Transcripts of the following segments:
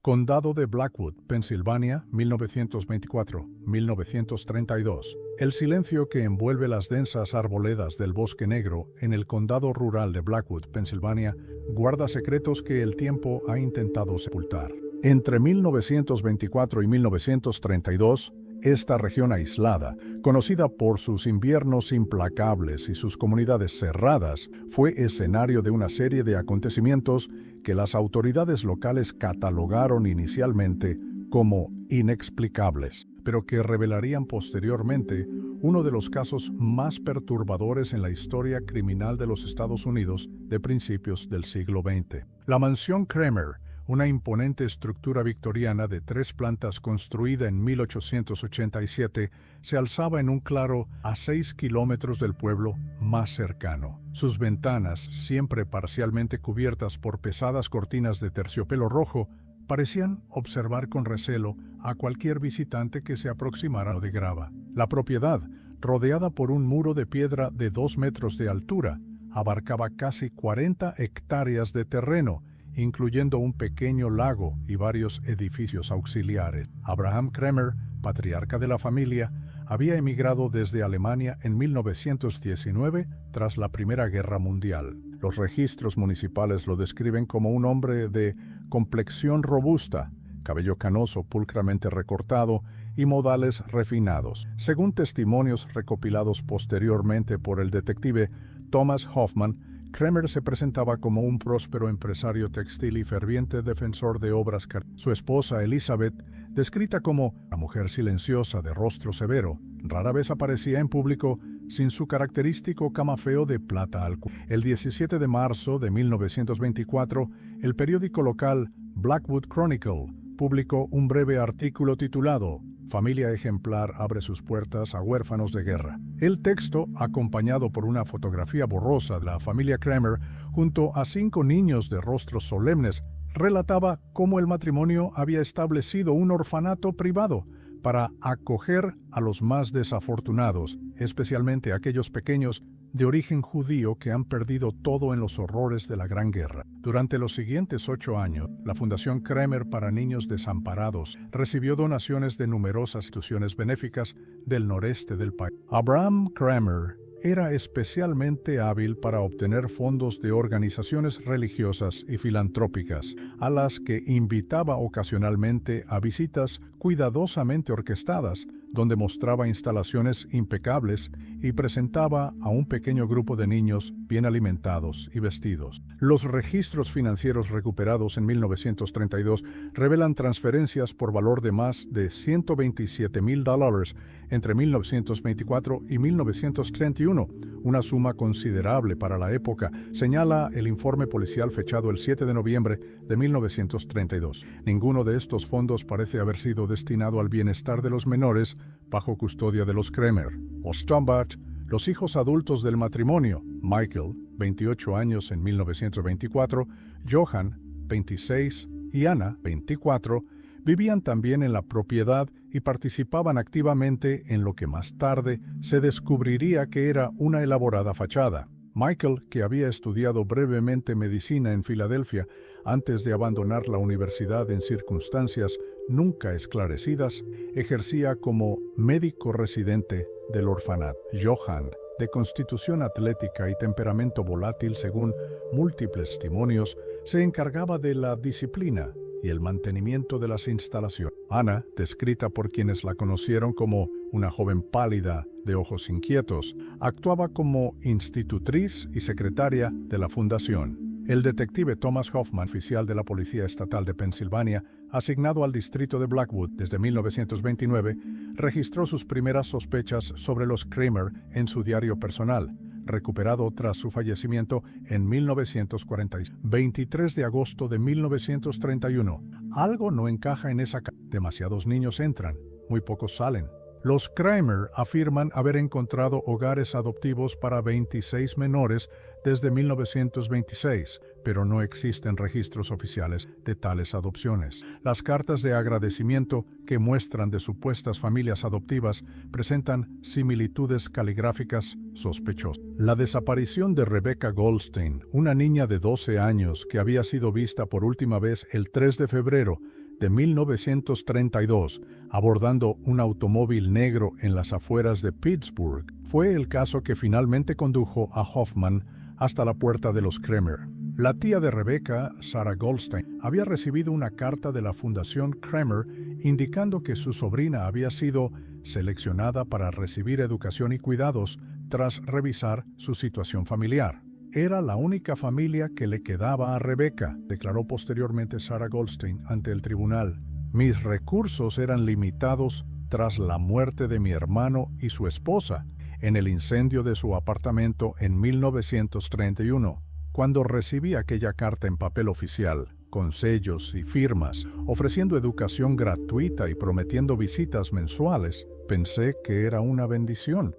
Condado de Blackwood, Pensilvania, 1924-1932. El silencio que envuelve las densas arboledas del Bosque Negro en el condado rural de Blackwood, Pensilvania, guarda secretos que el tiempo ha intentado sepultar. Entre 1924 y 1932, esta región aislada, conocida por sus inviernos implacables y sus comunidades cerradas, fue escenario de una serie de acontecimientos que las autoridades locales catalogaron inicialmente como inexplicables, pero que revelarían posteriormente uno de los casos más perturbadores en la historia criminal de los Estados Unidos de principios del siglo XX. La mansión Kramer, una imponente estructura victoriana de 3 plantas construida en 1887, se alzaba en un claro a 6 kilómetros del pueblo más cercano. Sus ventanas, siempre parcialmente cubiertas por pesadas cortinas de terciopelo rojo, parecían observar con recelo a cualquier visitante que se aproximara de grava. La propiedad, rodeada por un muro de piedra de 2 metros de altura, abarcaba casi 40 hectáreas de terreno, incluyendo un pequeño lago y varios edificios auxiliares. Abraham Kramer, patriarca de la familia, había emigrado desde Alemania en 1919 tras la Primera Guerra Mundial. Los registros municipales lo describen como un hombre de complexión robusta, cabello canoso pulcramente recortado y modales refinados. Según testimonios recopilados posteriormente por el detective Thomas Hoffman, Kramer se presentaba como un próspero empresario textil y ferviente defensor de obras. Su esposa Elizabeth, descrita como una mujer silenciosa de rostro severo, rara vez aparecía en público sin su característico camafeo de plata al cuello. El 17 de marzo de 1924, el periódico local Blackwood Chronicle publicó un breve artículo titulado Familia ejemplar abre sus puertas a huérfanos de guerra. El texto, acompañado por una fotografía borrosa de la familia Kramer junto a 5 niños de rostros solemnes, relataba cómo el matrimonio había establecido un orfanato privado para acoger a los más desafortunados, especialmente aquellos pequeños de origen judío que han perdido todo en los horrores de la Gran Guerra. Durante los siguientes 8 años, la Fundación Kramer para Niños Desamparados recibió donaciones de numerosas instituciones benéficas del noreste del país. Abraham Kramer era especialmente hábil para obtener fondos de organizaciones religiosas y filantrópicas, a las que invitaba ocasionalmente a visitas cuidadosamente orquestadas, donde mostraba instalaciones impecables y presentaba a un pequeño grupo de niños bien alimentados y vestidos. Los registros financieros recuperados en 1932 revelan transferencias por valor de más de $127,000 entre 1924 y 1931, una suma considerable para la época, señala el informe policial fechado el 7 de noviembre de 1932. Ninguno de estos fondos parece haber sido destinado al bienestar de los menores bajo custodia de los Kramer. Ostombach, los hijos adultos del matrimonio, Michael, 28 años en 1924, Johann, 26, y Anna, 24, vivían también en la propiedad y participaban activamente en lo que más tarde se descubriría que era una elaborada fachada. Michael, que había estudiado brevemente medicina en Filadelfia antes de abandonar la universidad en circunstancias nunca esclarecidas, ejercía como médico residente del orfanato. Johann, de constitución atlética y temperamento volátil según múltiples testimonios, se encargaba de la disciplina y el mantenimiento de las instalaciones. Anna, descrita por quienes la conocieron como una joven pálida de ojos inquietos, actuaba como institutriz y secretaria de la fundación. El detective Thomas Hoffman, oficial de la Policía Estatal de Pensilvania, asignado al distrito de Blackwood desde 1929, registró sus primeras sospechas sobre los Kramer en su diario personal, recuperado tras su fallecimiento en 1946. 23 de agosto de 1931. Algo no encaja en esa casa. Demasiados niños entran, muy pocos salen. Los Kramer afirman haber encontrado hogares adoptivos para 26 menores desde 1926, pero no existen registros oficiales de tales adopciones. Las cartas de agradecimiento que muestran de supuestas familias adoptivas presentan similitudes caligráficas sospechosas. La desaparición de Rebecca Goldstein, una niña de 12 años que había sido vista por última vez el 3 de febrero de 1932, abordando un automóvil negro en las afueras de Pittsburgh, fue el caso que finalmente condujo a Hoffman hasta la puerta de los Kremer. La tía de Rebecca, Sarah Goldstein, había recibido una carta de la Fundación Kremer indicando que su sobrina había sido seleccionada para recibir educación y cuidados tras revisar su situación familiar. Era la única familia que le quedaba a Rebecca, declaró posteriormente Sarah Goldstein ante el tribunal. Mis recursos eran limitados tras la muerte de mi hermano y su esposa en el incendio de su apartamento en 1931. Cuando recibí aquella carta en papel oficial, con sellos y firmas, ofreciendo educación gratuita y prometiendo visitas mensuales, pensé que era una bendición.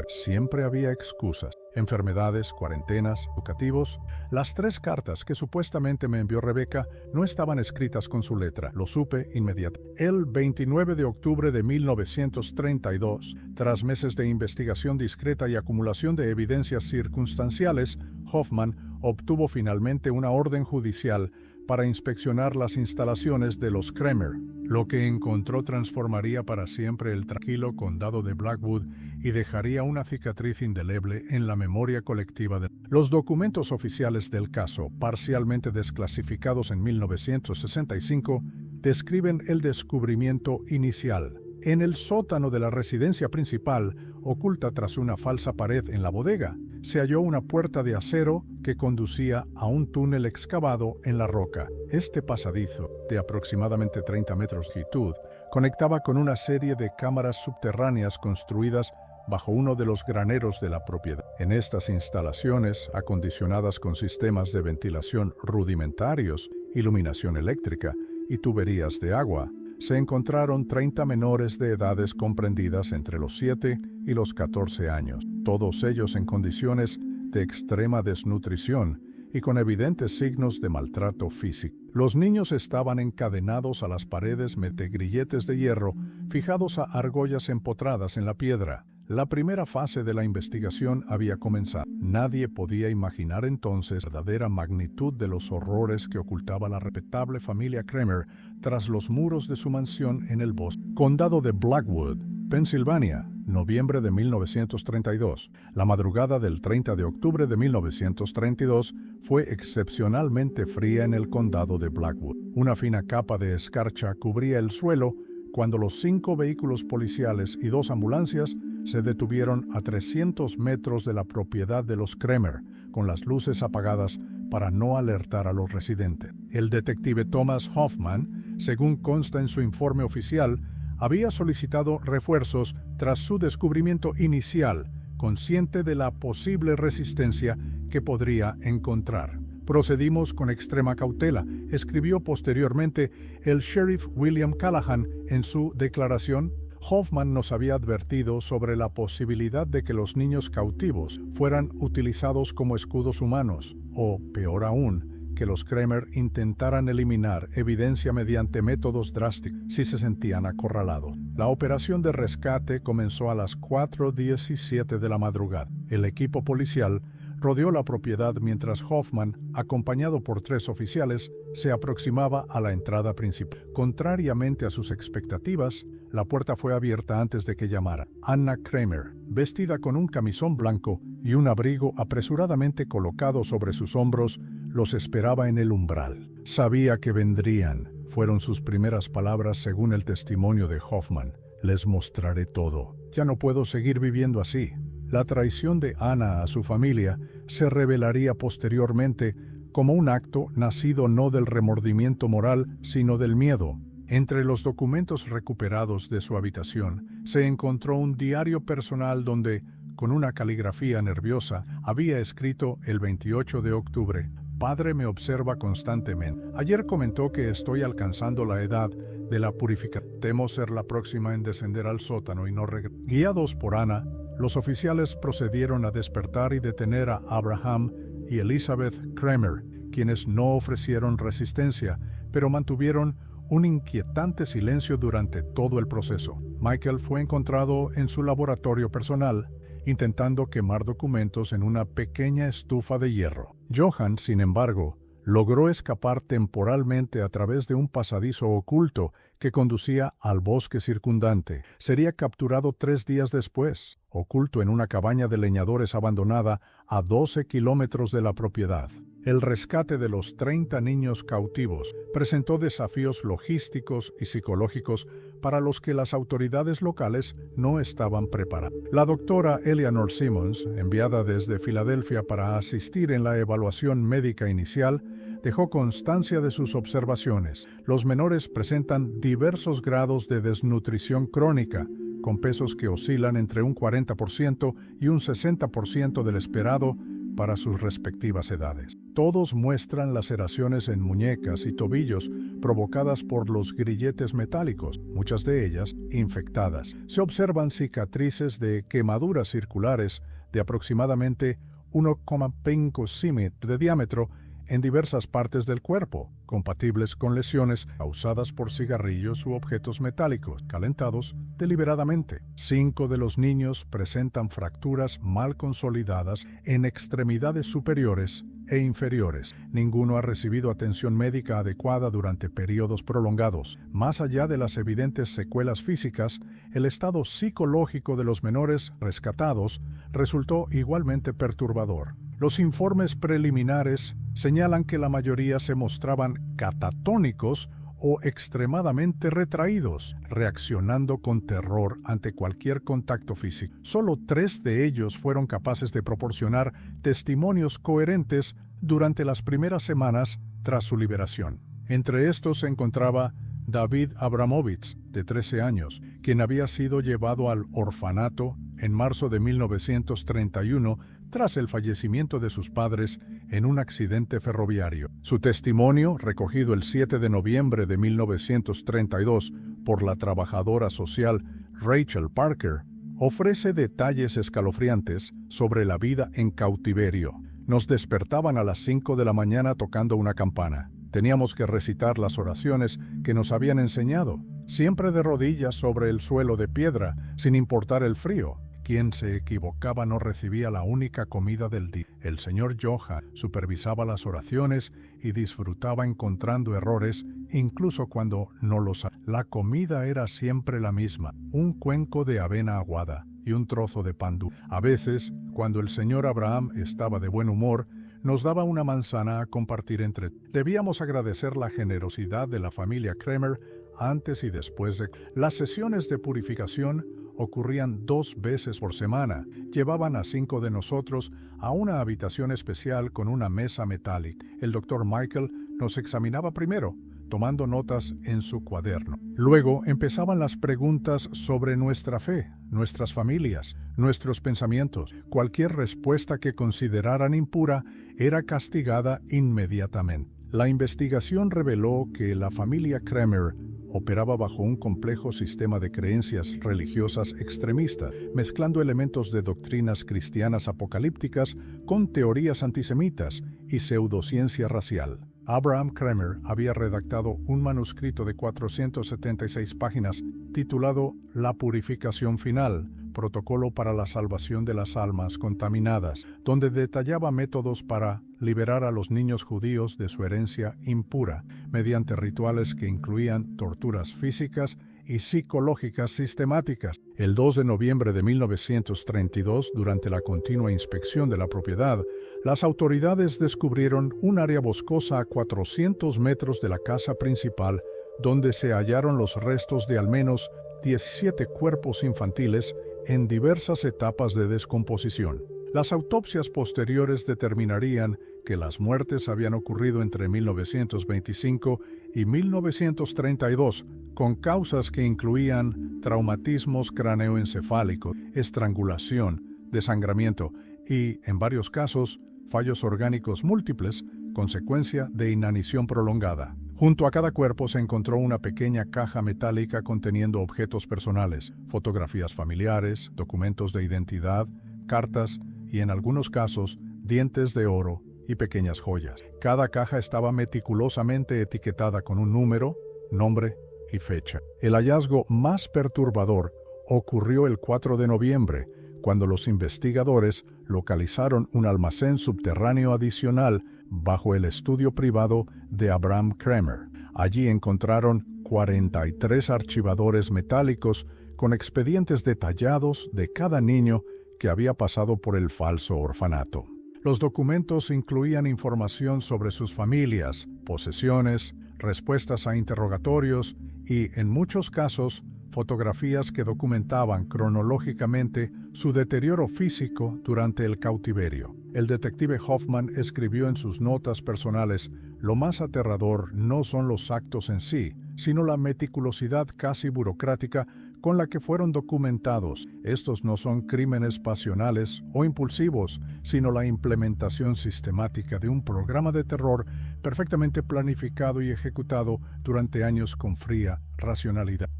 Siempre había excusas, enfermedades, cuarentenas, educativos. Las 3 cartas que supuestamente me envió Rebecca no estaban escritas con su letra. Lo supe inmediatamente. El 29 de octubre de 1932, tras meses de investigación discreta y acumulación de evidencias circunstanciales, Hoffman obtuvo finalmente una orden judicial para inspeccionar las instalaciones de los Kremer. Lo que encontró transformaría para siempre el tranquilo condado de Blackwood y dejaría una cicatriz indeleble en la memoria colectiva de los documentos oficiales del caso, parcialmente desclasificados en 1965, describen el descubrimiento inicial. En el sótano de la residencia principal, oculta tras una falsa pared en la bodega, se halló una puerta de acero que conducía a un túnel excavado en la roca. Este pasadizo, de aproximadamente 30 metros de longitud, conectaba con una serie de cámaras subterráneas construidas bajo uno de los graneros de la propiedad. En estas instalaciones, acondicionadas con sistemas de ventilación rudimentarios, iluminación eléctrica y tuberías de agua, se encontraron 30 menores de edades comprendidas entre los 7 y los 14 años, todos ellos en condiciones de extrema desnutrición y con evidentes signos de maltrato físico. Los niños estaban encadenados a las paredes mediante grilletes de hierro fijados a argollas empotradas en la piedra. La primera fase de la investigación había comenzado. Nadie podía imaginar entonces la verdadera magnitud de los horrores que ocultaba la respetable familia Kremer tras los muros de su mansión en el bosque. Condado de Blackwood, Pensilvania, noviembre de 1932. La madrugada del 30 de octubre de 1932 fue excepcionalmente fría en el condado de Blackwood. Una fina capa de escarcha cubría el suelo cuando los 5 vehículos policiales y 2 ambulancias se detuvieron a 300 metros de la propiedad de los Kremer, con las luces apagadas para no alertar a los residentes. El detective Thomas Hoffman, según consta en su informe oficial, había solicitado refuerzos tras su descubrimiento inicial, consciente de la posible resistencia que podría encontrar. Procedimos con extrema cautela, escribió posteriormente el sheriff William Callahan en su declaración. Hoffman nos había advertido sobre la posibilidad de que los niños cautivos fueran utilizados como escudos humanos, o, peor aún, que los Kremer intentaran eliminar evidencia mediante métodos drásticos si se sentían acorralados. La operación de rescate comenzó a las 4:17 de la madrugada. El equipo policial rodeó la propiedad mientras Hoffman, acompañado por 3 oficiales, se aproximaba a la entrada principal. Contrariamente a sus expectativas, la puerta fue abierta antes de que llamara. Anna Kremer, vestida con un camisón blanco y un abrigo apresuradamente colocado sobre sus hombros, los esperaba en el umbral. Sabía que vendrían, fueron sus primeras palabras según el testimonio de Hoffman. Les mostraré todo. Ya no puedo seguir viviendo así. La traición de Anna a su familia se revelaría posteriormente como un acto nacido no del remordimiento moral, sino del miedo. Entre los documentos recuperados de su habitación se encontró un diario personal donde, con una caligrafía nerviosa, había escrito el 28 de octubre: «Padre me observa constantemente. Ayer comentó que estoy alcanzando la edad de la purificación. Temo ser la próxima en descender al sótano y no regresar». Guiados por Anna, los oficiales procedieron a despertar y detener a Abraham y Elizabeth Kremer, quienes no ofrecieron resistencia, pero mantuvieron un inquietante silencio durante todo el proceso. Michael fue encontrado en su laboratorio personal, intentando quemar documentos en una pequeña estufa de hierro. Johann, sin embargo, logró escapar temporalmente a través de un pasadizo oculto que conducía al bosque circundante. Sería capturado 3 días después, oculto en una cabaña de leñadores abandonada a 12 kilómetros de la propiedad. El rescate de los 30 niños cautivos presentó desafíos logísticos y psicológicos para los que las autoridades locales no estaban preparadas. La doctora Eleanor Simmons, enviada desde Filadelfia para asistir en la evaluación médica inicial, dejó constancia de sus observaciones. Los menores presentan diversos grados de desnutrición crónica, con pesos que oscilan entre un 40% y un 60% del esperado para sus respectivas edades. Todos muestran laceraciones en muñecas y tobillos provocadas por los grilletes metálicos, muchas de ellas infectadas. Se observan cicatrices de quemaduras circulares de aproximadamente 1,5 centímetros de diámetro en diversas partes del cuerpo, compatibles con lesiones causadas por cigarrillos u objetos metálicos calentados deliberadamente. 5 de los niños presentan fracturas mal consolidadas en extremidades superiores e inferiores. Ninguno ha recibido atención médica adecuada durante periodos prolongados. Más allá de las evidentes secuelas físicas, el estado psicológico de los menores rescatados resultó igualmente perturbador. Los informes preliminares señalan que la mayoría se mostraban catatónicos o extremadamente retraídos, reaccionando con terror ante cualquier contacto físico. Solo 3 de ellos fueron capaces de proporcionar testimonios coherentes durante las primeras semanas tras su liberación. Entre estos se encontraba David Abramovich, de 13 años, quien había sido llevado al orfanato en marzo de 1931 tras el fallecimiento de sus padres en un accidente ferroviario. Su testimonio, recogido el 7 de noviembre de 1932 por la trabajadora social Rachel Parker, ofrece detalles escalofriantes sobre la vida en cautiverio. Nos despertaban a las 5 de la mañana tocando una campana. Teníamos que recitar las oraciones que nos habían enseñado, siempre de rodillas sobre el suelo de piedra, sin importar el frío. Quien se equivocaba no recibía la única comida del día. El señor Johan supervisaba las oraciones y disfrutaba encontrando errores, incluso cuando no los había. La comida era siempre la misma: un cuenco de avena aguada y un trozo de pan duro. A veces, cuando el señor Abraham estaba de buen humor, nos daba una manzana a compartir entre. Debíamos agradecer la generosidad de la familia Kramer antes y después de. Las sesiones de purificación ocurrían 2 veces por semana. Llevaban a 5 de nosotros a una habitación especial con una mesa metálica. El doctor Michael nos examinaba primero, tomando notas en su cuaderno. Luego empezaban las preguntas sobre nuestra fe, nuestras familias, nuestros pensamientos. Cualquier respuesta que consideraran impura era castigada inmediatamente. La investigación reveló que la familia Kramer operaba bajo un complejo sistema de creencias religiosas extremistas, mezclando elementos de doctrinas cristianas apocalípticas con teorías antisemitas y pseudociencia racial. Abraham Kramer había redactado un manuscrito de 476 páginas titulado La Purificación Final, Protocolo para la Salvación de las Almas Contaminadas, donde detallaba métodos para liberar a los niños judíos de su herencia impura, mediante rituales que incluían torturas físicas y psicológicas sistemáticas. El 2 de noviembre de 1932, durante la continua inspección de la propiedad, las autoridades descubrieron un área boscosa a 400 metros de la casa principal, donde se hallaron los restos de al menos 17 cuerpos infantiles en diversas etapas de descomposición. Las autopsias posteriores determinarían que las muertes habían ocurrido entre 1925 y 1932, con causas que incluían traumatismos craneoencefálicos, estrangulación, desangramiento y, en varios casos, fallos orgánicos múltiples, consecuencia de inanición prolongada. Junto a cada cuerpo se encontró una pequeña caja metálica conteniendo objetos personales, fotografías familiares, documentos de identidad, cartas y, en algunos casos, dientes de oro y pequeñas joyas. Cada caja estaba meticulosamente etiquetada con un número, nombre y fecha. El hallazgo más perturbador ocurrió el 4 de noviembre, cuando los investigadores localizaron un almacén subterráneo adicional bajo el estudio privado de Abraham Kramer. Allí encontraron 43 archivadores metálicos con expedientes detallados de cada niño que había pasado por el falso orfanato. Los documentos incluían información sobre sus familias, posesiones, respuestas a interrogatorios y, en muchos casos, fotografías que documentaban cronológicamente su deterioro físico durante el cautiverio. El detective Hoffman escribió en sus notas personales: «Lo más aterrador no son los actos en sí, sino la meticulosidad casi burocrática con la que fueron documentados. Estos no son crímenes pasionales o impulsivos, sino la implementación sistemática de un programa de terror perfectamente planificado y ejecutado durante años con fría racionalidad».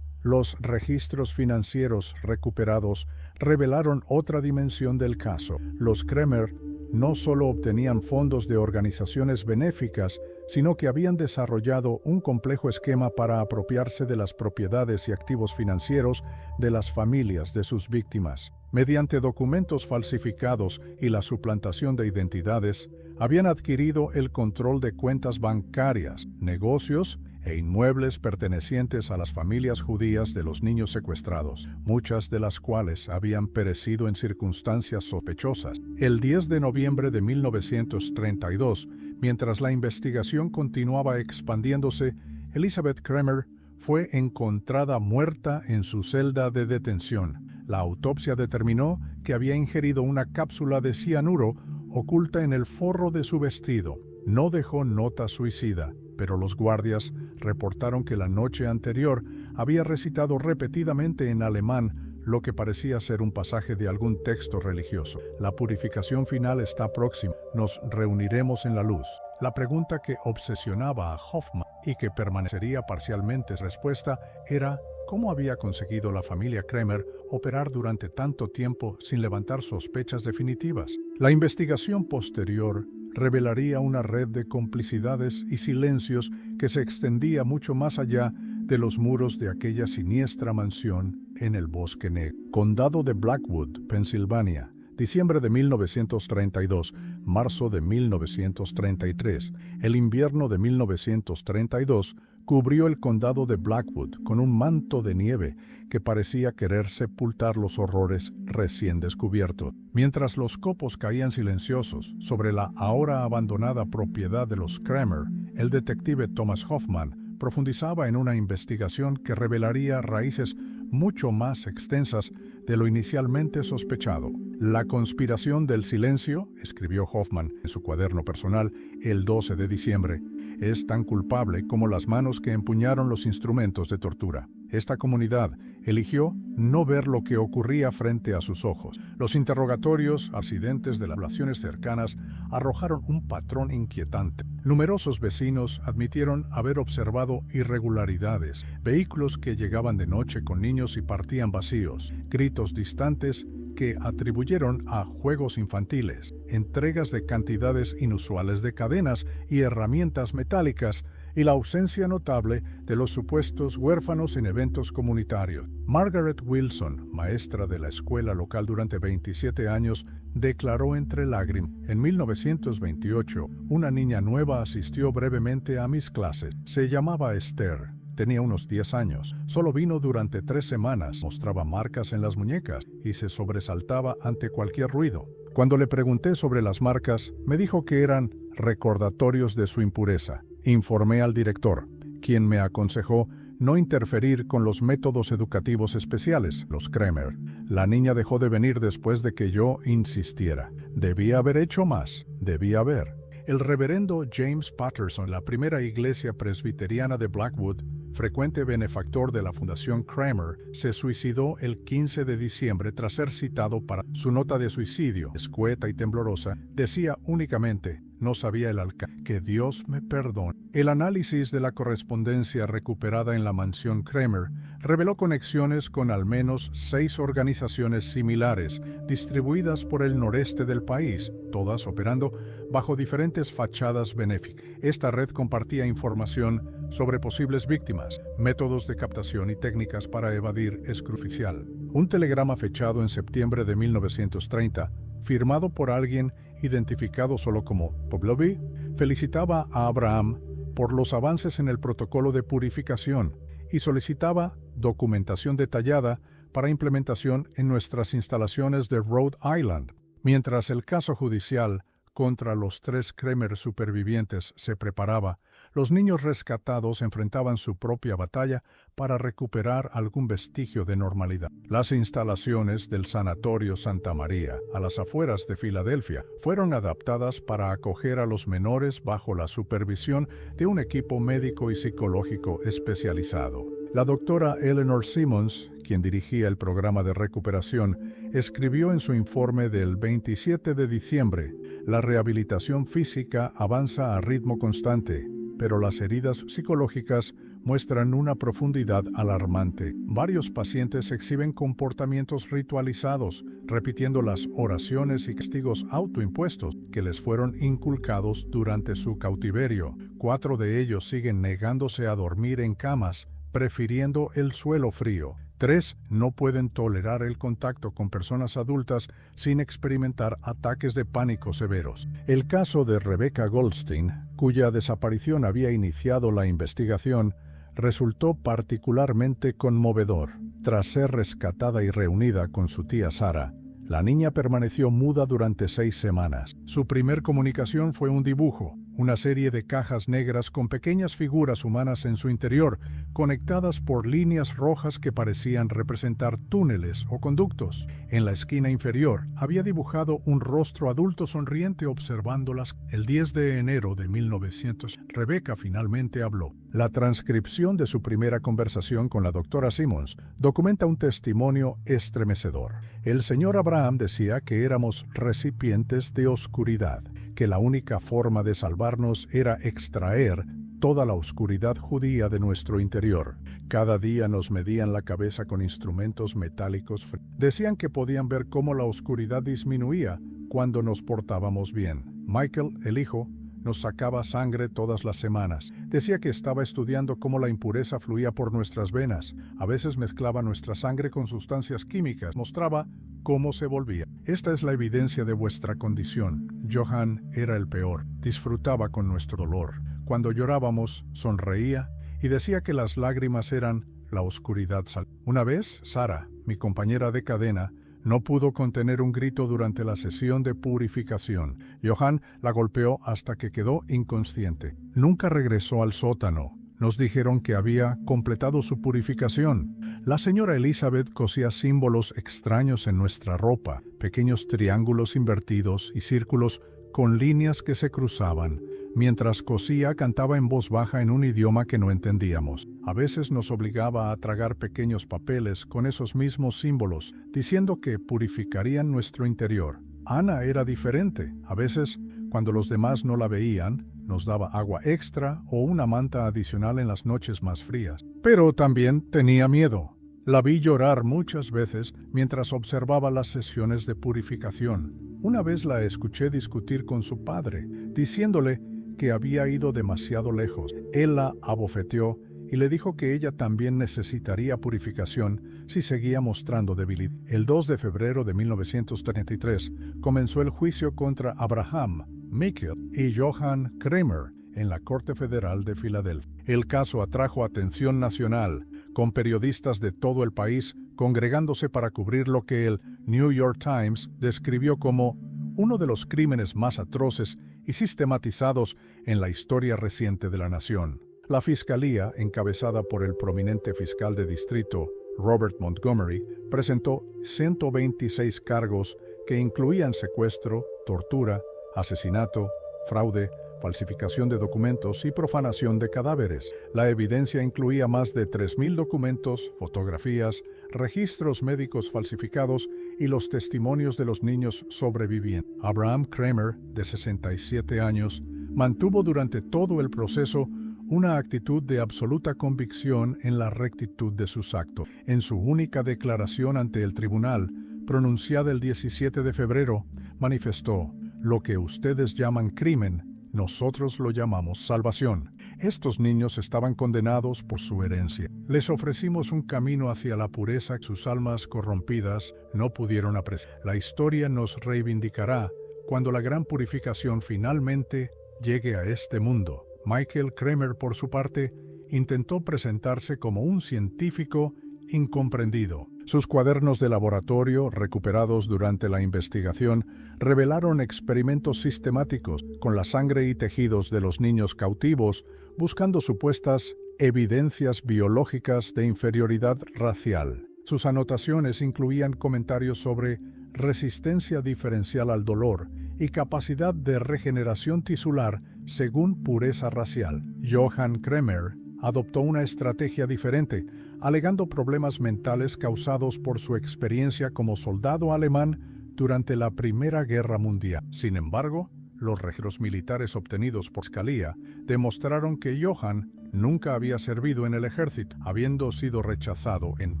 Los registros financieros recuperados revelaron otra dimensión del caso. Los Kramer no solo obtenían fondos de organizaciones benéficas, sino que habían desarrollado un complejo esquema para apropiarse de las propiedades y activos financieros de las familias de sus víctimas. Mediante documentos falsificados y la suplantación de identidades, habían adquirido el control de cuentas bancarias, negocios e inmuebles pertenecientes a las familias judías de los niños secuestrados, muchas de las cuales habían perecido en circunstancias sospechosas. El 10 de noviembre de 1932, mientras la investigación continuaba expandiéndose, Elizabeth Kramer fue encontrada muerta en su celda de detención. La autopsia determinó que había ingerido una cápsula de cianuro oculta en el forro de su vestido. No dejó nota suicida, pero los guardias reportaron que la noche anterior había recitado repetidamente en alemán lo que parecía ser un pasaje de algún texto religioso. La purificación final está próxima. Nos reuniremos en la luz. La pregunta que obsesionaba a Hoffman y que permanecería parcialmente sin respuesta era: ¿cómo había conseguido la familia Kramer operar durante tanto tiempo sin levantar sospechas definitivas? La investigación posterior revelaría una red de complicidades y silencios que se extendía mucho más allá de los muros de aquella siniestra mansión en el Bosque Negro. Condado de Blackwood, Pensilvania, diciembre de 1932, marzo de 1933. El invierno de 1932 cubrió el condado de Blackwood con un manto de nieve que parecía querer sepultar los horrores recién descubiertos. Mientras los copos caían silenciosos sobre la ahora abandonada propiedad de los Kramer, el detective Thomas Hoffman profundizaba en una investigación que revelaría raíces mucho más extensas de lo inicialmente sospechado. La conspiración del silencio, escribió Hoffman en su cuaderno personal el 12 de diciembre, es tan culpable como las manos que empuñaron los instrumentos de tortura. Esta comunidad eligió no ver lo que ocurría frente a sus ojos. Los interrogatorios, accidentes de las poblaciones cercanas, arrojaron un patrón inquietante. Numerosos vecinos admitieron haber observado irregularidades, vehículos que llegaban de noche con niños y partían vacíos, gritos distantes que atribuyeron a juegos infantiles, entregas de cantidades inusuales de cadenas y herramientas metálicas, y la ausencia notable de los supuestos huérfanos en eventos comunitarios. Margaret Wilson, maestra de la escuela local durante 27 años, declaró entre lágrimas: en 1928, una niña nueva asistió brevemente a mis clases. Se llamaba Esther. Tenía unos 10 años. Solo vino durante 3 semanas. Mostraba marcas en las muñecas y se sobresaltaba ante cualquier ruido. Cuando le pregunté sobre las marcas, me dijo que eran recordatorios de su impureza. Informé al director, quien me aconsejó no interferir con los métodos educativos especiales, los Kramer. La niña dejó de venir después de que yo insistiera. Debía haber hecho más. Debía haber. El reverendo James Patterson, la primera iglesia presbiteriana de Blackwood, frecuente benefactor de la Fundación Kramer, se suicidó el 15 de diciembre tras ser citado para su nota de suicidio. Escueta y temblorosa, decía únicamente: no sabía el alcance. Que Dios me perdone. El análisis de la correspondencia recuperada en la mansión Kramer reveló conexiones con al menos 6 organizaciones similares distribuidas por el noreste del país, todas operando bajo diferentes fachadas benéficas. Esta red compartía información sobre posibles víctimas, métodos de captación y técnicas para evadir escrucial. Un telegrama fechado en septiembre de 1930 firmado por alguien identificado solo como Pavlovich, felicitaba a Abraham por los avances en el protocolo de purificación y solicitaba documentación detallada para implementación en nuestras instalaciones de Rhode Island. Mientras el caso judicial contra los 3 Kramer supervivientes se preparaba, los niños rescatados enfrentaban su propia batalla para recuperar algún vestigio de normalidad. Las instalaciones del Sanatorio Santa María, a las afueras de Filadelfia, fueron adaptadas para acoger a los menores bajo la supervisión de un equipo médico y psicológico especializado. La doctora Eleanor Simmons, quien dirigía el programa de recuperación, escribió en su informe del 27 de diciembre: la rehabilitación física avanza a ritmo constante, pero las heridas psicológicas muestran una profundidad alarmante. Varios pacientes exhiben comportamientos ritualizados, repitiendo las oraciones y castigos autoimpuestos que les fueron inculcados durante su cautiverio. 4 de ellos siguen negándose a dormir en camas, prefiriendo el suelo frío. 3 no pueden tolerar el contacto con personas adultas sin experimentar ataques de pánico severos. El caso de Rebecca Goldstein, cuya desaparición había iniciado la investigación, resultó particularmente conmovedor. Tras ser rescatada y reunida con su tía Sarah, la niña permaneció muda durante 6 semanas. Su primer comunicación fue un dibujo, una serie de cajas negras con pequeñas figuras humanas en su interior, conectadas por líneas rojas que parecían representar túneles o conductos. En la esquina inferior había dibujado un rostro adulto sonriente observándolas. El 10 de enero de 1900, Rebecca finalmente habló. La transcripción de su primera conversación con la doctora Simmons documenta un testimonio estremecedor. El señor Abraham decía que éramos recipientes de oscuridad, que la única forma de salvarnos era extraer toda la oscuridad judía de nuestro interior. Cada día nos medían la cabeza con instrumentos metálicos. Decían que podían ver cómo la oscuridad disminuía cuando nos portábamos bien. Michael, el hijo, nos sacaba sangre todas las semanas. Decía que estaba estudiando cómo la impureza fluía por nuestras venas. A veces mezclaba nuestra sangre con sustancias químicas. Mostraba cómo se volvía. Esta es la evidencia de vuestra condición. Johan era el peor. Disfrutaba con nuestro dolor. Cuando llorábamos, sonreía y decía que las lágrimas eran la oscuridad. Una vez, Sarah, mi compañera de cadena, no pudo contener un grito durante la sesión de purificación. Johan la golpeó hasta que quedó inconsciente. Nunca regresó al sótano. Nos dijeron que había completado su purificación. La señora Elizabeth cosía símbolos extraños en nuestra ropa, pequeños triángulos invertidos y círculos con líneas que se cruzaban. Mientras cosía, cantaba en voz baja en un idioma que no entendíamos. A veces nos obligaba a tragar pequeños papeles con esos mismos símbolos, diciendo que purificarían nuestro interior. Ana era diferente. A veces, cuando los demás no la veían, nos daba agua extra o una manta adicional en las noches más frías. Pero también tenía miedo. La vi llorar muchas veces mientras observaba las sesiones de purificación. Una vez la escuché discutir con su padre, diciéndole que había ido demasiado lejos. Él la abofeteó y le dijo que ella también necesitaría purificación si seguía mostrando debilidad. El 2 de febrero de 1933 comenzó el juicio contra Abraham, Michael y Johan Kramer en la Corte Federal de Filadelfia. El caso atrajo atención nacional, con periodistas de todo el país congregándose para cubrir lo que el New York Times describió como uno de los crímenes más atroces y sistematizados en la historia reciente de la nación. La Fiscalía, encabezada por el prominente fiscal de distrito Robert Montgomery, presentó 126 cargos que incluían secuestro, tortura, asesinato, fraude, falsificación de documentos y profanación de cadáveres. La evidencia incluía más de 3,000 documentos, fotografías, registros médicos falsificados y los testimonios de los niños sobrevivientes. Abraham Kramer, de 67 años, mantuvo durante todo el proceso una actitud de absoluta convicción en la rectitud de sus actos. En su única declaración ante el tribunal, pronunciada el 17 de febrero, manifestó: «Lo que ustedes llaman crimen Nosotros lo llamamos salvación. Estos niños estaban condenados por su herencia. Les ofrecimos un camino hacia la pureza que sus almas corrompidas no pudieron apreciar. La historia nos reivindicará cuando la gran purificación finalmente llegue a este mundo. Michael Kramer, por su parte, intentó presentarse como un científico incomprendido. Sus cuadernos de laboratorio, recuperados durante la investigación, revelaron experimentos sistemáticos con la sangre y tejidos de los niños cautivos, buscando supuestas evidencias biológicas de inferioridad racial. Sus anotaciones incluían comentarios sobre resistencia diferencial al dolor y capacidad de regeneración tisular según pureza racial. Johann Kramer adoptó una estrategia diferente, alegando problemas mentales causados por su experiencia como soldado alemán durante la Primera Guerra Mundial. Sin embargo, los registros militares obtenidos por Scalia demostraron que Johann nunca había servido en el ejército, habiendo sido rechazado en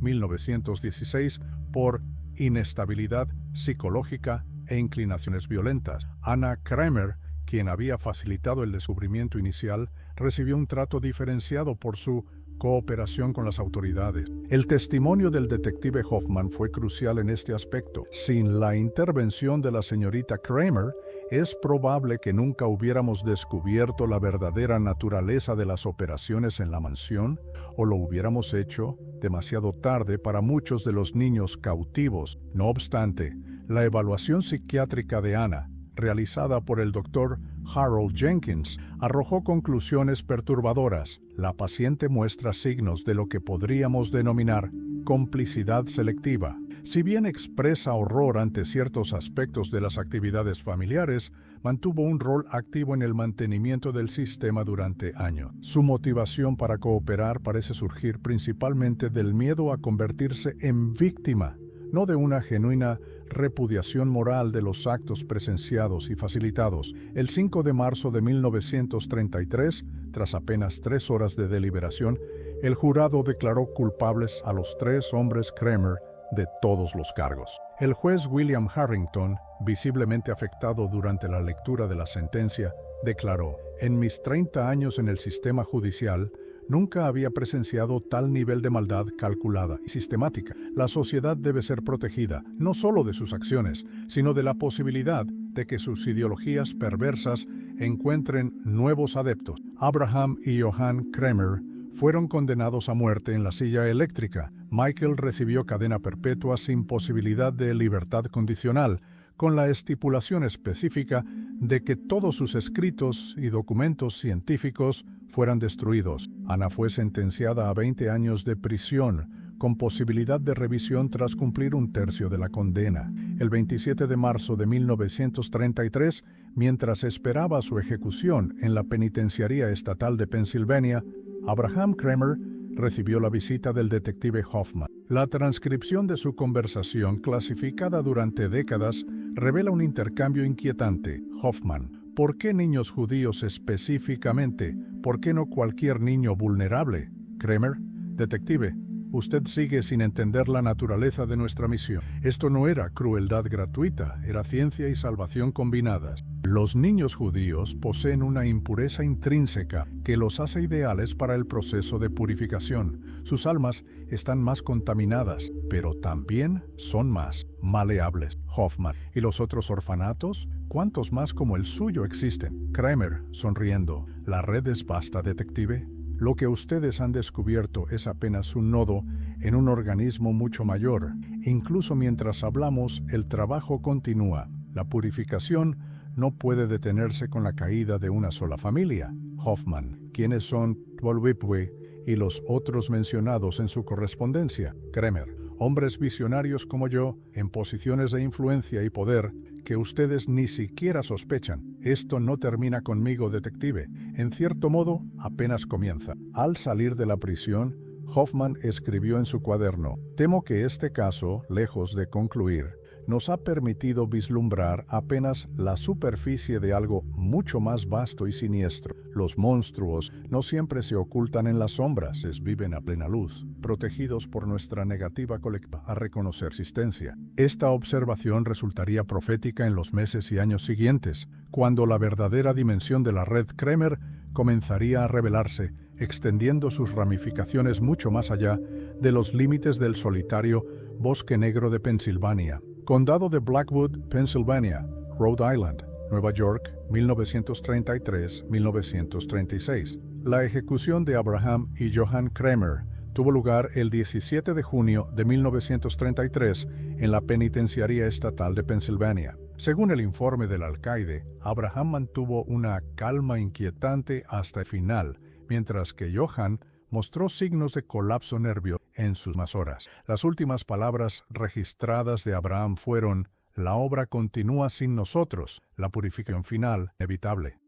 1916 por inestabilidad psicológica e inclinaciones violentas. Anna Kramer, quien había facilitado el descubrimiento inicial, recibió un trato diferenciado por su cooperación con las autoridades. El testimonio del detective Hoffman fue crucial en este aspecto. Sin la intervención de la señorita Kramer, es probable que nunca hubiéramos descubierto la verdadera naturaleza de las operaciones en la mansión, o lo hubiéramos hecho demasiado tarde para muchos de los niños cautivos. No obstante, la evaluación psiquiátrica de Anna, realizada por el Dr. Harold Jenkins, arrojó conclusiones perturbadoras. La paciente muestra signos de lo que podríamos denominar complicidad selectiva. Si bien expresa horror ante ciertos aspectos de las actividades familiares, mantuvo un rol activo en el mantenimiento del sistema durante años. Su motivación para cooperar parece surgir principalmente del miedo a convertirse en víctima, no de una genuina repudiación moral de los actos presenciados y facilitados. El 5 de marzo de 1933, tras apenas 3 horas de deliberación, el jurado declaró culpables a los 3 hombres Kramer de todos los cargos. El juez William Harrington, visiblemente afectado durante la lectura de la sentencia, declaró: «En mis 30 años en el sistema judicial, nunca había presenciado tal nivel de maldad calculada y sistemática. La sociedad debe ser protegida, no solo de sus acciones, sino de la posibilidad de que sus ideologías perversas encuentren nuevos adeptos». Abraham y Johann Kramer fueron condenados a muerte en la silla eléctrica. Michael recibió cadena perpetua sin posibilidad de libertad condicional, con la estipulación específica de que todos sus escritos y documentos científicos fueran destruidos. Anna fue sentenciada a 20 años de prisión, con posibilidad de revisión tras cumplir 1/3 de la condena. El 27 de marzo de 1933, mientras esperaba su ejecución en la Penitenciaría Estatal de Pensilvania, Abraham Kramer recibió la visita del detective Hoffman. La transcripción de su conversación, clasificada durante décadas, revela un intercambio inquietante. Hoffman: ¿por qué niños judíos específicamente? ¿Por qué no cualquier niño vulnerable? Kramer: detective, usted sigue sin entender la naturaleza de nuestra misión. Esto no era crueldad gratuita, era ciencia y salvación combinadas. Los niños judíos poseen una impureza intrínseca que los hace ideales para el proceso de purificación. Sus almas están más contaminadas, pero también son más maleables. Hoffman: ¿y los otros orfanatos? ¿Cuántos más como el suyo existen? Kramer, sonriendo: la red es vasta, detective. Lo que ustedes han descubierto es apenas un nodo en un organismo mucho mayor. Incluso mientras hablamos, el trabajo continúa. La purificación no puede detenerse con la caída de una sola familia. Hoffman: ¿quiénes son Tolwipwe y los otros mencionados en su correspondencia? Kramer: hombres visionarios como yo, en posiciones de influencia y poder que ustedes ni siquiera sospechan. Esto no termina conmigo, detective. En cierto modo, apenas comienza. Al salir de la prisión, Hoffman escribió en su cuaderno: temo que este caso, lejos de concluir, nos ha permitido vislumbrar apenas la superficie de algo mucho más vasto y siniestro. Los monstruos no siempre se ocultan en las sombras, viven a plena luz, protegidos por nuestra negativa colectiva a reconocer existencia. Esta observación resultaría profética en los meses y años siguientes, cuando la verdadera dimensión de la red Kremer comenzaría a revelarse, extendiendo sus ramificaciones mucho más allá de los límites del solitario Bosque Negro de Pensilvania. Condado de Blackwood, Pennsylvania, Rhode Island, Nueva York, 1933-1936. La ejecución de Abraham y Johann Kremer tuvo lugar el 17 de junio de 1933 en la Penitenciaría Estatal de Pensilvania. Según el informe del alcaide, Abraham mantuvo una calma inquietante hasta el final, mientras que Johann mostró signos de colapso nervioso en sus últimas horas. Las últimas palabras registradas de Abraham fueron: "La obra continúa sin nosotros, la purificación final inevitable".